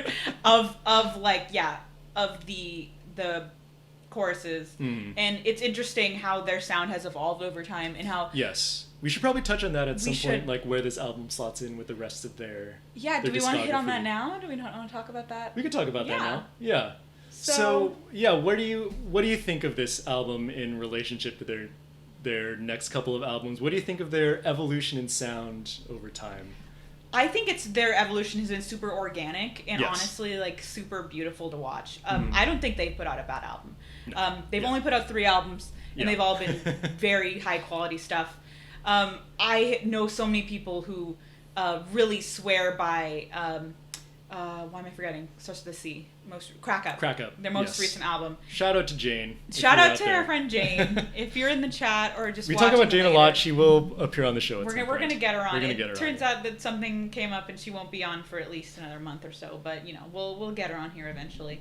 of the choruses, and it's interesting how their sound has evolved over time and how we should probably touch on that at some point, like where this album slots in with the rest of their do we want to hit on that now? Do we not want to talk about that? We could talk about that now. So what do you think of this album in relationship to their next couple of albums? What do you think of their evolution in sound over time? I think their evolution has been super organic and honestly like super beautiful to watch. I don't think they've put out a bad album. No. They've only put out 3 albums and they've all been very high quality stuff. I know so many people who really swear by why am I forgetting? Starts with a C. Crack Up. Their most recent album. Shout out to Jane. Shout out to our friend Jane. If you're in the chat or just we talk about Jane later, a lot. She will appear on the show. We're gonna get her on. It turns out that something came up and she won't be on for at least another month or so. But you know, we'll get her on here eventually.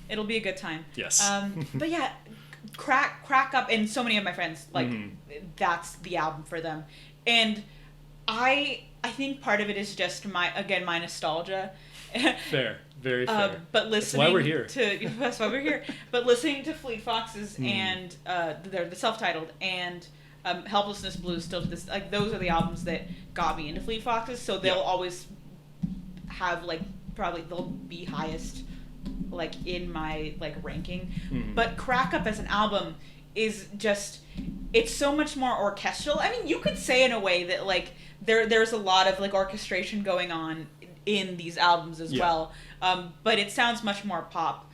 It'll be a good time. Yes. But yeah, Crack Up, and so many of my friends like that's the album for them, and I think part of it is just my nostalgia. Fair, very fair. But listening that's why we're here. That's why we're here. But listening to Fleet Foxes and the self-titled and Helplessness Blues, still to this, like those are the albums that got me into Fleet Foxes. So they'll always have like probably they'll be highest like in my like ranking. But Crack Up as an album is just, it's so much more orchestral. I mean, you could say in a way that like there's a lot of like orchestration going on in these albums as well, but it sounds much more pop.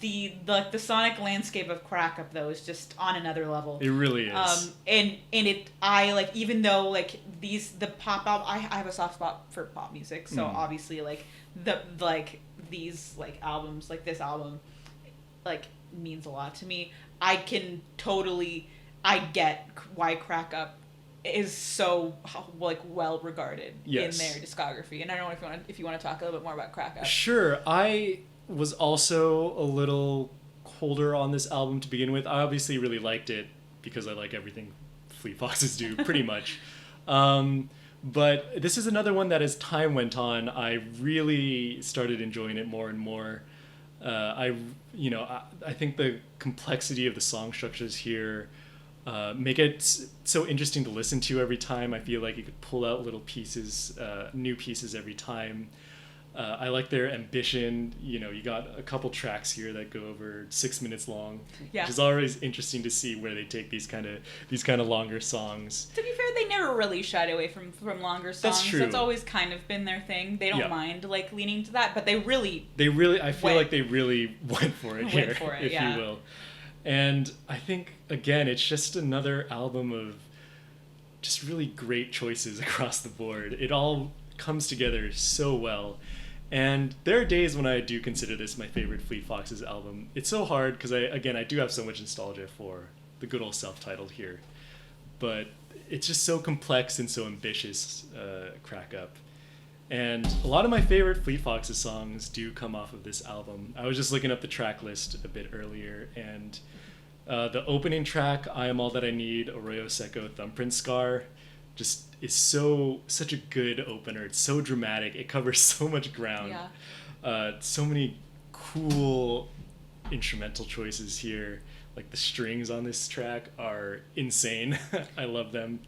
The sonic landscape of Crack Up though is just on another level. It really is. And I like, even though like the pop album, I have a soft spot for pop music, so obviously like these like albums, like this album, like means a lot to me. I get why Crack Up is so like well regarded in their discography. And I don't know if you want to talk a little bit more about Crack Up. Sure. I was also a little colder on this album to begin with. I obviously really liked it because I like everything Fleet Foxes do pretty much. But this is another one that as time went on, I really started enjoying it more and more. I think the complexity of the song structures here make it so interesting to listen to every time. I feel like you could pull out little pieces, new pieces every time. I like their ambition. You know, you got a couple tracks here that go over 6 minutes long, which is always interesting to see where they take these kind of longer songs. To be fair, they never really shied away from longer songs. That's true. That's always kind of been their thing. They don't mind like leaning to that, but they really I feel like they really went for it here, if you will. And I think again, it's just another album of just really great choices across the board. It all comes together so well. And there are days when I do consider this my favorite Fleet Foxes album. It's so hard because I do have so much nostalgia for the good old self-titled here. But it's just so complex and so ambitious, Crack Up. And a lot of my favorite Fleet Foxes songs do come off of this album. I was just looking up the track list a bit earlier, and the opening track, I Am All That I Need, Arroyo Seco, Thumbprint Scar, just is such a good opener. It's so dramatic. It covers so much ground. So many cool instrumental choices here. Like the strings on this track are insane. I love them.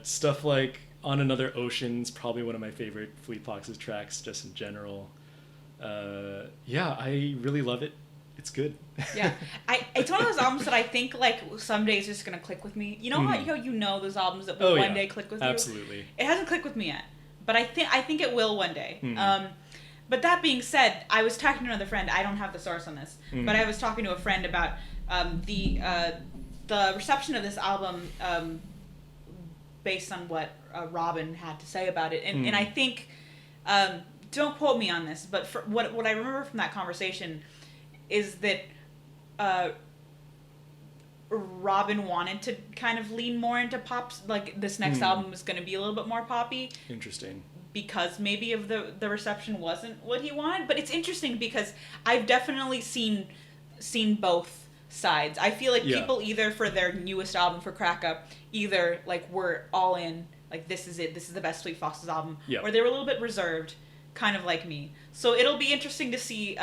Stuff like On Another Ocean's probably one of my favorite Fleet Foxes tracks just in general. I really love it. It's good. It's one of those albums that I think like someday it's just gonna click with me. You know how you know those albums that will one day click with you? Absolutely. It hasn't clicked with me yet, but I think it will one day. But that being said, I was talking to another friend. I don't have the source on this, but I was talking to a friend about the reception of this album based on what Robin had to say about it, and I think don't quote me on this, but for what I remember from that conversation is that Robin wanted to kind of lean more into pops. Like this next album was going to be a little bit more poppy. Interesting. Because maybe of the reception wasn't what he wanted. But it's interesting because I've definitely seen both sides. I feel like people either for their newest album, for Crack Up, either like were all in, like this is it, this is the best Fleet Foxes album, or they were a little bit reserved, kind of like me. So it'll be interesting to see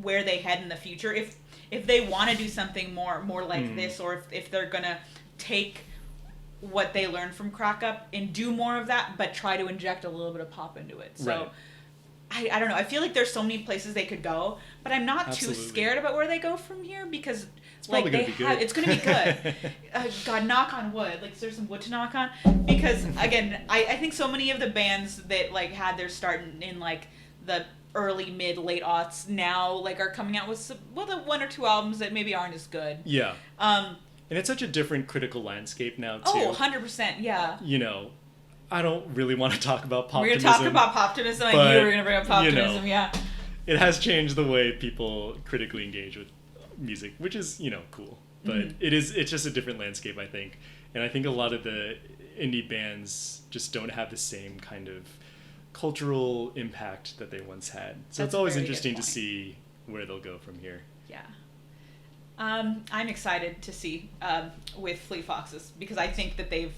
where they head in the future, if they want to do something more like this, or if they're gonna take what they learned from Crack Up and do more of that, but try to inject a little bit of pop into it. So I don't know. I feel like there's so many places they could go, but I'm not too scared about where they go from here because it's gonna be good. God, knock on wood. Like, is there some wood to knock on? Because again, I think so many of the bands that like had their start in like the early, mid, late aughts now like are coming out with one or two albums that maybe aren't as good. Yeah. And it's such a different critical landscape now too. Oh, 100%. Yeah. You know, I don't really want to talk about poptimism. We're going to talk about poptimism. I knew we were going to bring up poptimism. It has changed the way people critically engage with music, which is, cool. But it's just a different landscape, I think. And I think a lot of the indie bands just don't have the same kind of cultural impact that they once had. So it's always interesting to see where they'll go from here. Yeah. I'm excited to see with Fleet Foxes because I think that they've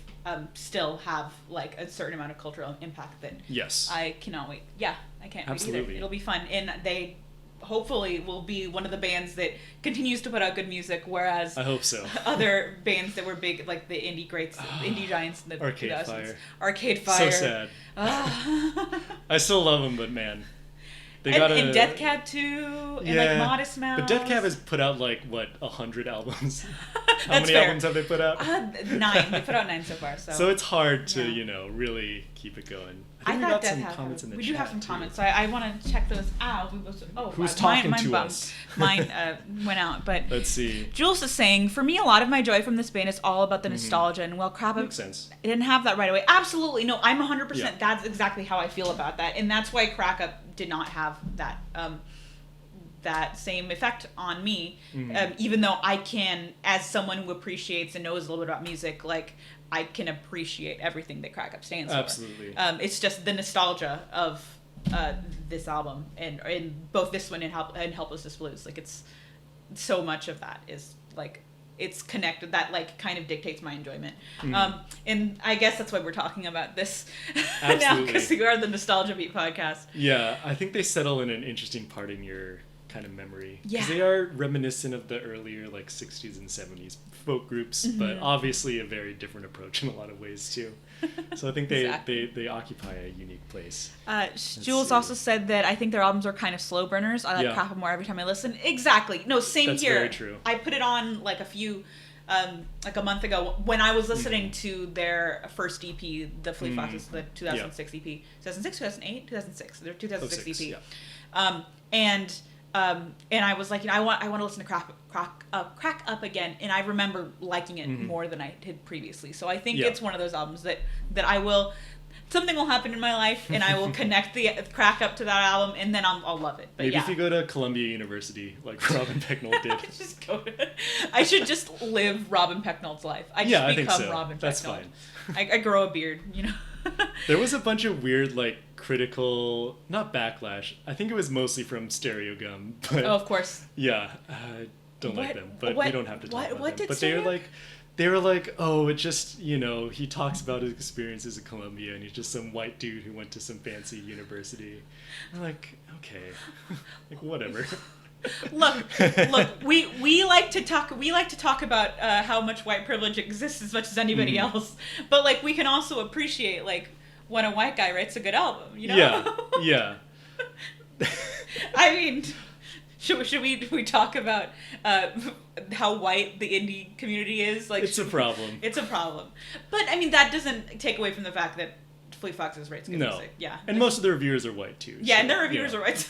still have like a certain amount of cultural impact that I cannot wait. Yeah, I can't wait either. It'll be fun, and they hopefully will be one of the bands that continues to put out good music, whereas I hope so. Other bands that were big, like the indie greats, indie giants in the Arcade 2000s. Fire. Arcade Fire. So sad. I still love them, but man. And Death Cab too, and like Modest Mouse. But Death Cab has put out like 100 albums. How many fair. albums have they put out? 9. They put out 9 so far. So it's hard to really keep it going. I think we got some comments in the chat. We do have some comments, so I want to check those out. Who's talking to us? Mine went out, but let's see. Jules is saying, for me, a lot of my joy from this band is all about the nostalgia, and well, crap, makes sense. I didn't have that right away. Absolutely, no, I'm 100%. Yeah. That's exactly how I feel about that, and that's why Crack Up did not have that that same effect on me. Even though I can, as someone who appreciates and knows a little bit about music, like I can appreciate everything that Crack Up stands for. Absolutely. It's just the nostalgia of this album, and both this one and Helpless Blues. Like it's so much of that is like it's connected. That like kind of dictates my enjoyment. And I guess that's why we're talking about this now, because we are the Nostalgia Beat podcast. Yeah, I think they settle in an interesting part in your kind of memory. Yeah. Because they are reminiscent of the earlier like 60s and 70s folk groups, but obviously a very different approach in a lot of ways too. So I think they occupy a unique place. Jules also said that I think their albums are kind of slow burners. I like Crap Up more every time I listen. Exactly. No, same That's here. Very true. I put it on like like a month ago when I was listening to their first EP, the Fleet Foxes, the 2006 EP. 2006, 2008, 2006. Their 2006 EP. Yeah. And I was like, I want to listen to Crack Up again, and I remember liking it more than I did previously. So I think it's one of those albums that I will, something will happen in my life, and I will connect the Crack Up to that album, and then I'll love it. But maybe if you go to Columbia University, like Robin Pecknold did. I should just live Robin Pecknold's life. I become think so. Robin Pecknold. That's fine. I grow a beard, There was a bunch of weird, like, critical, not backlash. I think it was mostly from Stereo Gum. But, of course. Yeah, I don't like them, but we don't have to talk about them. But they were like, oh, it just, he talks about his experiences at Columbia, and he's just some white dude who went to some fancy university. I'm like, okay, like whatever. Look, we like to talk about how much white privilege exists as much as anybody else, but like we can also appreciate like when a white guy writes a good album, Yeah. I mean, should we talk about how white the indie community is? Like, it's a problem. It's a problem, but I mean that doesn't take away from the fact that Fleet Foxes writes good music. Yeah, and most of the reviewers are white too. Yeah, and their reviewers are white.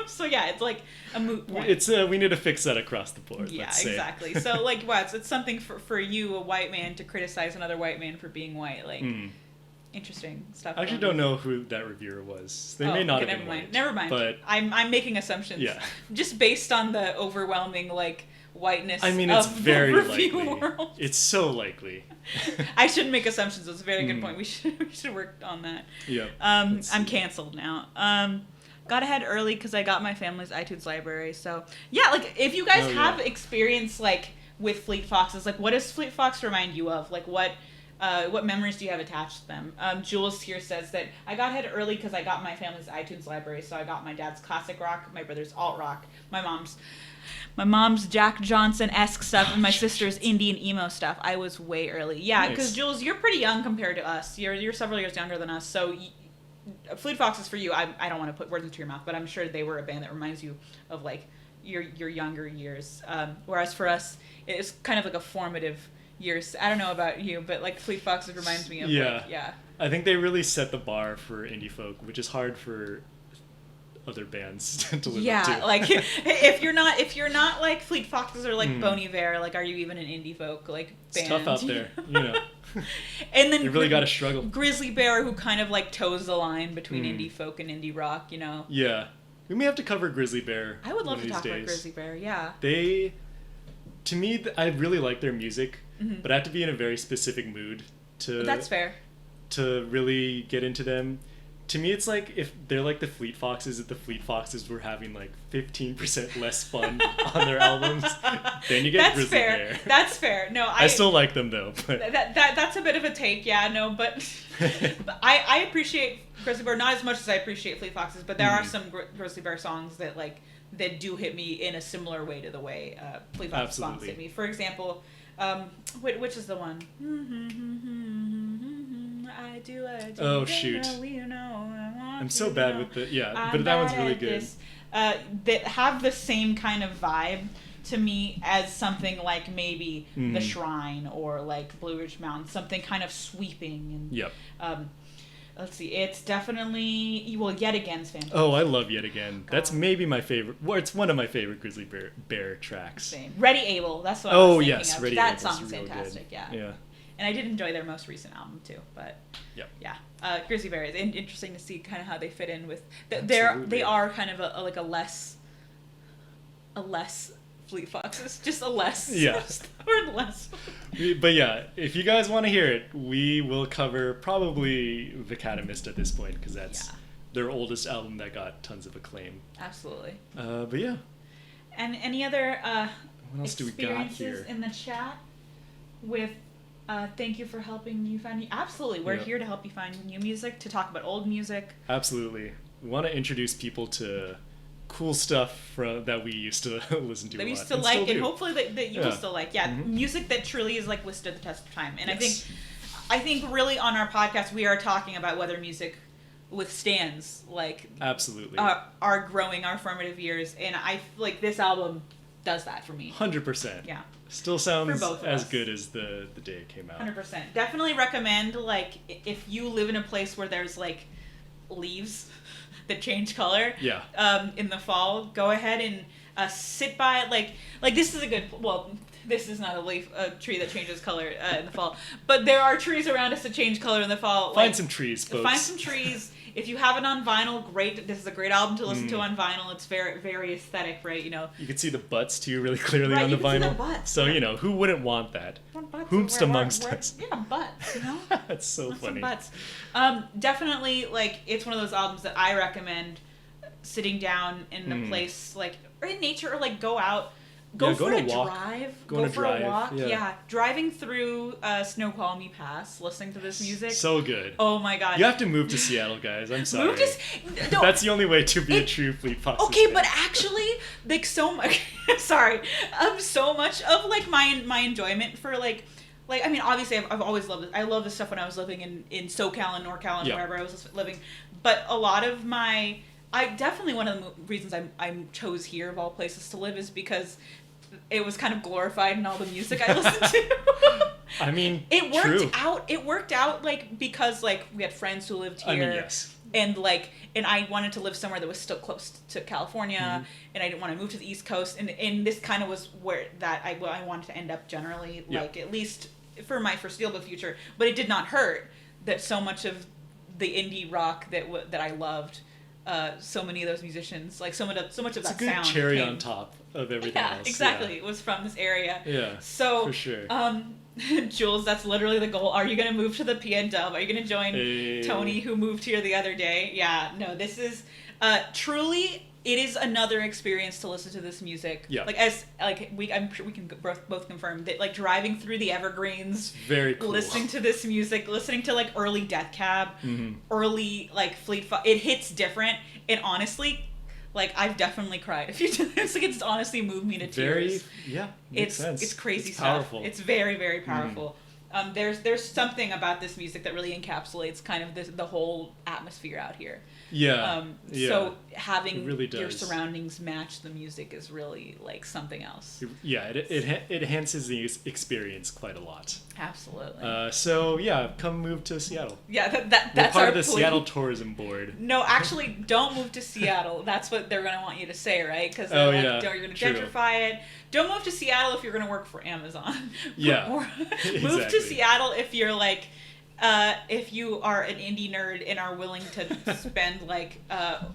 So yeah, it's like a moot point. It's we need to fix that across the board. Yeah, let's say. Exactly. So like, it's something for you, a white man, to criticize another white man for being white. Like, interesting stuff. I actually don't know who that reviewer was. They may not have been white. Never mind. But I'm making assumptions. Yeah. Just based on the overwhelming like whiteness. I mean, it's very likely. World. It's so likely. I shouldn't make assumptions. That's a very good point. We should work on that. Yeah. I'm canceled now. Got ahead early because I got my family's iTunes library. So yeah, like if you guys have experience like with Fleet Foxes, like what does Fleet Fox remind you of? Like what memories do you have attached to them? Jules here says that I got ahead early because I got my family's iTunes library. So I got my dad's classic rock, my brother's alt rock, my mom's Jack Johnson-esque stuff, and my sister's indie and emo stuff. I was way early. Yeah, because nice. Jules, you're pretty young compared to us. You're several years younger than us, so Fleet Foxes for you, I don't want to put words into your mouth, but I'm sure they were a band that reminds you of like your younger years. Whereas for us, it's kind of like a formative years. I don't know about you, but like Fleet Foxes reminds me of I think they really set the bar for indie folk, which is hard for other bands to live up to. Yeah, like if you're not like Fleet Foxes or like Bon Iver, like are you even an indie folk like band? It's tough out there, And then you really got to struggle. Grizzly Bear, who kind of like toes the line between indie folk and indie rock, Yeah, we may have to cover Grizzly Bear. I would love to talk about Grizzly Bear. Yeah. To me, I really like their music, but I have to be in a very specific mood to. That's fair. To really get into them. To me, it's like if they're like the Fleet Foxes, if the Fleet Foxes were having like 15% less fun on their albums, then you get Grizzly Bear. That's fair. No, I still like them though. But that's a bit of a take, yeah. No, but I appreciate Grizzly Bear not as much as I appreciate Fleet Foxes, but there are some Grizzly Bear songs that do hit me in a similar way to the way Fleet Foxes songs hit me. For example, which is the one? I do. Oh shoot! want I'm to. so bad with but that one's really good. That have the same kind of vibe to me as something like maybe The Shrine or like Blue Ridge Mountain, something kind of sweeping and let's see, it's definitely Yet Again's fantastic. Oh, I love Yet Again. God. That's maybe my favorite. Well, it's one of my favorite Grizzly Bear tracks. Same. Ready Able, that's what I was thinking of. Ready that Able's song's real fantastic. Good. Yeah. And I did enjoy their most recent album too, but yeah, Grizzly Bear is interesting to see kind of how they fit in with. They are kind of a less Fleet Foxes, just a less. Yeah. Or less. But yeah, if you guys want to hear it, we will cover probably Vicatamist at this point because that's their oldest album that got tons of acclaim. Absolutely. But yeah. And any other what else do we got here in the chat with? Thank you for helping you find. Absolutely, we're here to help you find new music, to talk about old music. Absolutely, we want to introduce people to cool stuff that we used to listen to. That we used to like, and hopefully that you will still like. Yeah, music that truly is like withstood the test of time. And I think really on our podcast we are talking about whether music withstands like absolutely our growing, our formative years, and I like this album does that for me. 100%. Yeah. Still sounds as good as the day it came out. 100%. Definitely recommend, like, if you live in a place where there's, like, leaves that change color in the fall, go ahead and sit by it. Like this is a good, well, this is not a tree that changes color in the fall, but there are trees around us that change color in the fall. Find some trees, folks. Find some trees. If you have it on vinyl, great. This is a great album to listen to on vinyl. It's very, very aesthetic, right? You know. You can see the butts too, really clearly on the vinyl. See the butts, so you know, who wouldn't want that? Whomst amongst us? Yeah, butts. You know. That's so funny. Some butts. Definitely, like, it's one of those albums that I recommend sitting down in a place like or in nature, or like go out. Go for a drive. Go for a walk. Yeah. Driving through Snoqualmie Pass, listening to this music. So good. Oh my god. You have to move to Seattle, guys. I'm sorry. That's the only way to be a true Fleet Foxes fan. But actually, like so much. Sorry. So much of like my enjoyment for like I mean, obviously I've always loved it. I love this stuff when I was living in SoCal and NorCal and wherever I was living. But a lot of definitely one of the reasons I chose here of all places to live is because it was kind of glorified in all the music I listened to. I mean, it worked out like because like we had friends who lived here. I mean, yes. And like, and I wanted to live somewhere that was still close to California, and I didn't want to move to the East Coast. And this kind of was where I wanted to end up generally, like at least for my foreseeable future. But it did not hurt that so much of the indie rock that I loved. So many of those musicians, like so much of that sound. It's a good cherry on top of everything else. Exactly. Yeah. It was from this area. Yeah. So for sure. Jules, that's literally the goal. Are you going to move to the PN Dub? Are you going to join Tony, who moved here the other day? Yeah. No, this is truly. It is another experience to listen to this music. Yeah. I'm sure we can both confirm that like driving through the evergreens, very cool. Listening to this music, listening to like early Death Cab, early like it hits different. And honestly, like I've definitely cried a few times. Like it's honestly moved me to tears. Makes sense. It's crazy it's stuff. Powerful. It's very, very powerful. There's something about this music that really encapsulates kind of the whole atmosphere out here. So having really your surroundings match the music is really like something else. It enhances the experience quite a lot. Absolutely. So come move to Seattle. Yeah, that's We're part our of the plea. Seattle Tourism Board. No, actually, don't move to Seattle. That's what they're going to want you to say, right? Because you're going to gentrify it. Don't move to Seattle if you're going to work for Amazon. Move to Seattle if you're like, if you are an indie nerd and are willing to spend like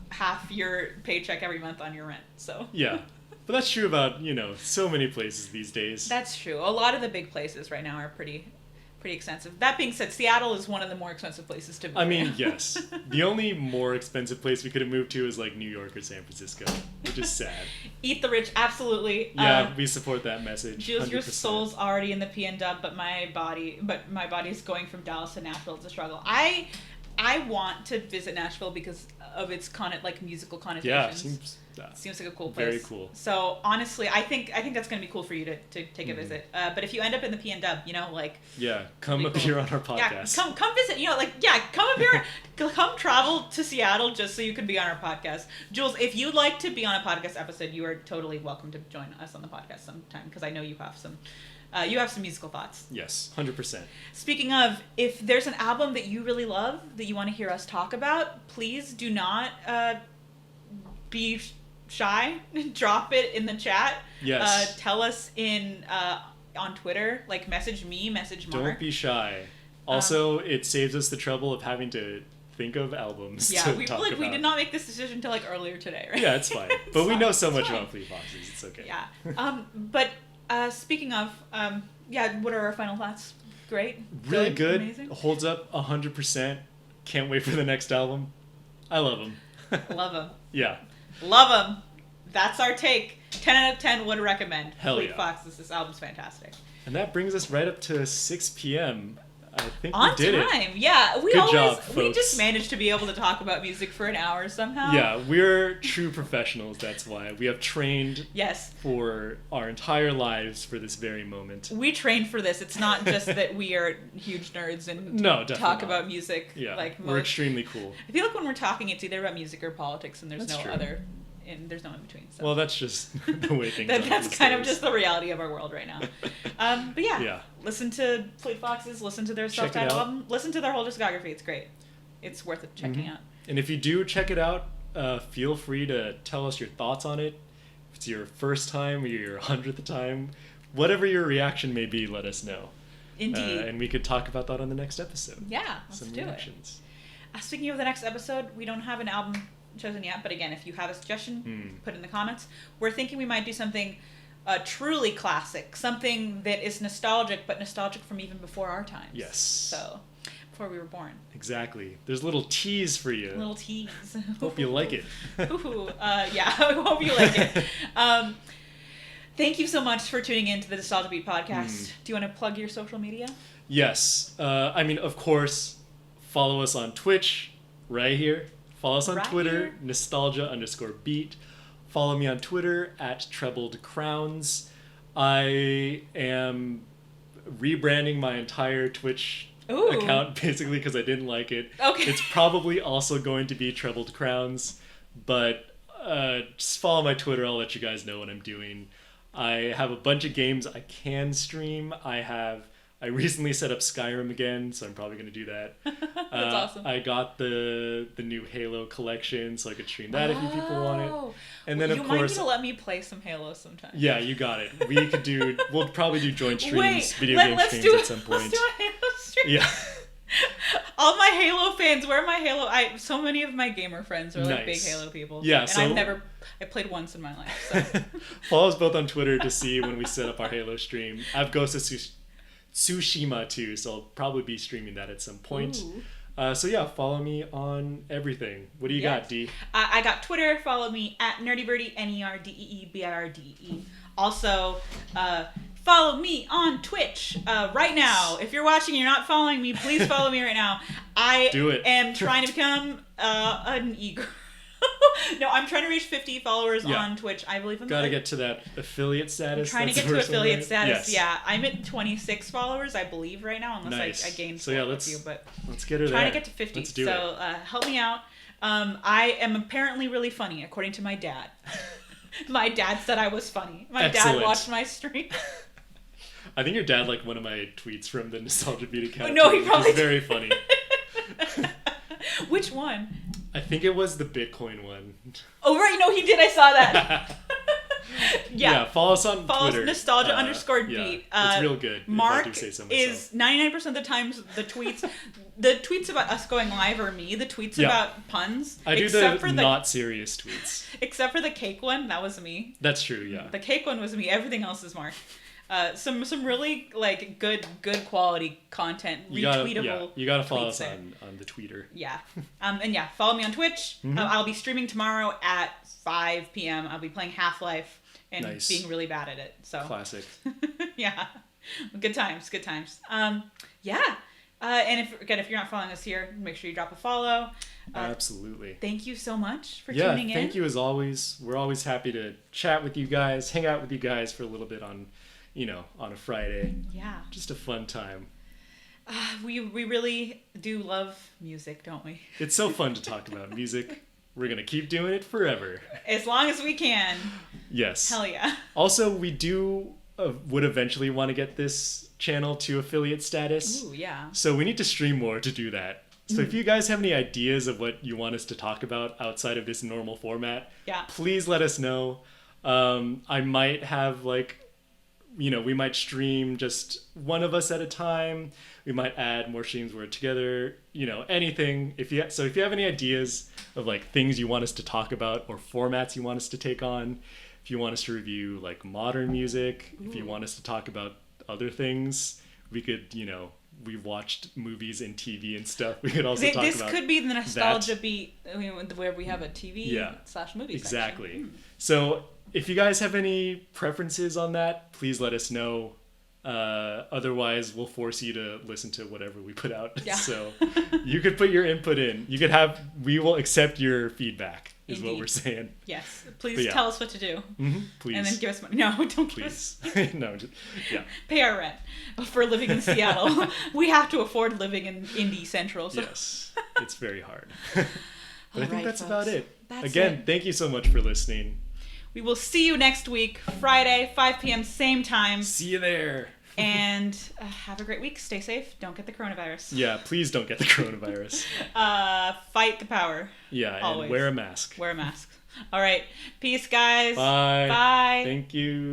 half your paycheck every month on your rent. So but that's true about so many places these days. That's true. A lot of the big places right now are pretty expensive. That being said, Seattle is one of the more expensive places to move. I mean, yes. The only more expensive place we could have moved to is like New York or San Francisco, which is sad. Eat the rich, absolutely. Yeah, we support that message. Jules, your soul's already in the PN Dub, but my body's going from Dallas to Nashville. It's a struggle. I I want to visit Nashville because of its musical connotations. Seems like a cool place. Very cool. So honestly, I think that's gonna be cool for you to take a visit. But if you end up in the PNW, come up here on our podcast. Yeah, come visit. Come up here. Come travel to Seattle just so you can be on our podcast. Jules, if you'd like to be on a podcast episode, you are totally welcome to join us on the podcast sometime because I know you have some. You have some musical thoughts. Yes, 100%. Speaking of, if there's an album that you really love that you want to hear us talk about, please do not be shy. Drop it in the chat. Yes. Tell us on Twitter. Message me, message Mark. Don't be shy. Also, it saves us the trouble of having to think of albums to talk about. We did not make this decision until like earlier today, right? Yeah, it's fine. But we know so much about Fleet Foxes. It's okay. Yeah. But speaking of, what are our final thoughts? Great. Really good. Amazing. Holds up 100%. Can't wait for the next album. I love them. Love them. Yeah. Love them. That's our take. 10 out of 10 would recommend. Hell Fleet yeah. Foxes. This album's fantastic. And that brings us right up to 6 p.m. I think on we did time. it. Yeah. We Good just managed to be able to talk about music for an hour somehow. Yeah, we're true professionals, that's why. We have trained for our entire lives for this very moment. We trained for this. It's not just that we are huge nerds and talk about music. Yeah, we're extremely cool. I feel like when we're talking, it's either about music or politics, and there's that's no true. other... And there's no in between. So. Well, that's just the way things are. That's kind of just the reality of our world right now. But listen to Fleet Foxes, listen to their self-titled album, listen to their whole discography. It's great. It's worth it checking out. And if you do check it out, feel free to tell us your thoughts on it. If it's your first time or your 100th time, whatever your reaction may be, let us know. Indeed. And we could talk about that on the next episode. Yeah, let's do reactions. It. Speaking of the next episode, we don't have an album chosen yet, but again, if you have a suggestion, put it in the comments. We're thinking we might do something truly classic, something that is nostalgic, but nostalgic from even before our times. Yes. So, before we were born. Exactly. There's a little tease for you. Little tease. Hope you like it. I hope you like it. Thank you so much for tuning in to the Nostalgia Beat podcast. Do you want to plug your social media? Yes. Of course, follow us on Twitch, right here. Follow us on Twitter, nostalgia_beat. Follow me on Twitter @TrebledCrowns. I am rebranding my entire Twitch account basically because I didn't like it. Okay. It's probably also going to be Trebled Crowns, but just follow my Twitter. I'll let you guys know what I'm doing. I have a bunch of games I can stream. I recently set up Skyrim again, so I'm probably going to do that. That's awesome. I got the new Halo collection, so I could stream that if you people want it. And then, of course... You might need to let me play some Halo sometime. Yeah, you got it. We'll probably do joint streams, video game streams at some point. Let's do a Halo stream. Yeah. All my Halo fans, where are my Halo... So many of my gamer friends are big Halo people. Yeah, and I played once in my life, so... Follow us both on Twitter to see when we set up our Halo stream. I have Ghost of Tsushima too, so I'll probably be streaming that at some point. Follow me on everything. What do you got, Dee? I got Twitter. Follow me @nerdybirdie, NERDEEBIRDEE. Also, follow me on Twitch right now. If you're watching and you're not following me, please follow me right now. I am trying to become an e-girl. No, I'm trying to reach 50 followers on Twitch. I believe I'm gotta get to that affiliate status. I'm trying to get to affiliate status. Yes. Yeah, I'm at 26 followers, I believe, right now, unless I gained a few. But let's get her there. Trying to get to 50. Let's do it. Help me out. I am apparently really funny, according to my dad. My dad said I was funny. My dad watched my stream. I think your dad liked one of my tweets from the Nostalgia Beat account. No, he probably did. Very funny. Which one? I think it was the Bitcoin one. Oh, right. No, he did. I saw that. Yeah, follow us on Twitter. Nostalgia_beat. It's real good. Mark is 99% of the times the tweets about us going live are me. The tweets about puns. I do the not serious tweets. Except for the cake one, that was me. That's true. Yeah. The cake one was me. Everything else is Mark. Some really good quality content, retweetable. You gotta follow us on the Twitter. Yeah, follow me on Twitch. I'll be streaming tomorrow at 5 p.m. I'll be playing Half-Life and being really bad at it. So classic. Yeah, good times. And if you're not following us here, make sure you drop a follow. Absolutely. Thank you so much for tuning in. Yeah, thank you as always. We're always happy to chat with you guys, hang out with you guys for a little bit on a Friday. Yeah. Just a fun time. We really do love music, don't we? It's so fun to talk about music. We're going to keep doing it forever. As long as we can. Yes. Hell yeah. Also, we would eventually want to get this channel to affiliate status. Ooh, yeah. So we need to stream more to do that. So if you guys have any ideas of what you want us to talk about outside of this normal format, please let us know. I might have we might stream just one of us at a time. We might add more streams where we're together, anything. If you have any ideas of things you want us to talk about or formats you want us to take on, if you want us to review modern music, if you want us to talk about other things, we could, we've watched movies and TV and stuff. We could also talk about this could be the nostalgia beat, where we have a TV / movie exactly. section. So if you guys have any preferences on that, please let us know. Otherwise, we'll force you to listen to whatever we put out. Yeah. So you could put your input in. We will accept your feedback. Is Indeed. What we're saying. Yes. Please tell us what to do. Mm-hmm. Please. And then give us money. No, don't please. No, pay our rent for living in Seattle. We have to afford living in Indy Central. So. Yes. It's very hard. But I think that's folks. About it. That's Again, it. Thank you so much for listening. We will see you next week, Friday, 5 p.m., same time. See you there. And have a great week. Stay safe. Don't get the coronavirus. Yeah, please don't get the coronavirus. Fight the power. Yeah, always. And wear a mask. Wear a mask. All right. Peace, guys. Bye. Bye. Thank you.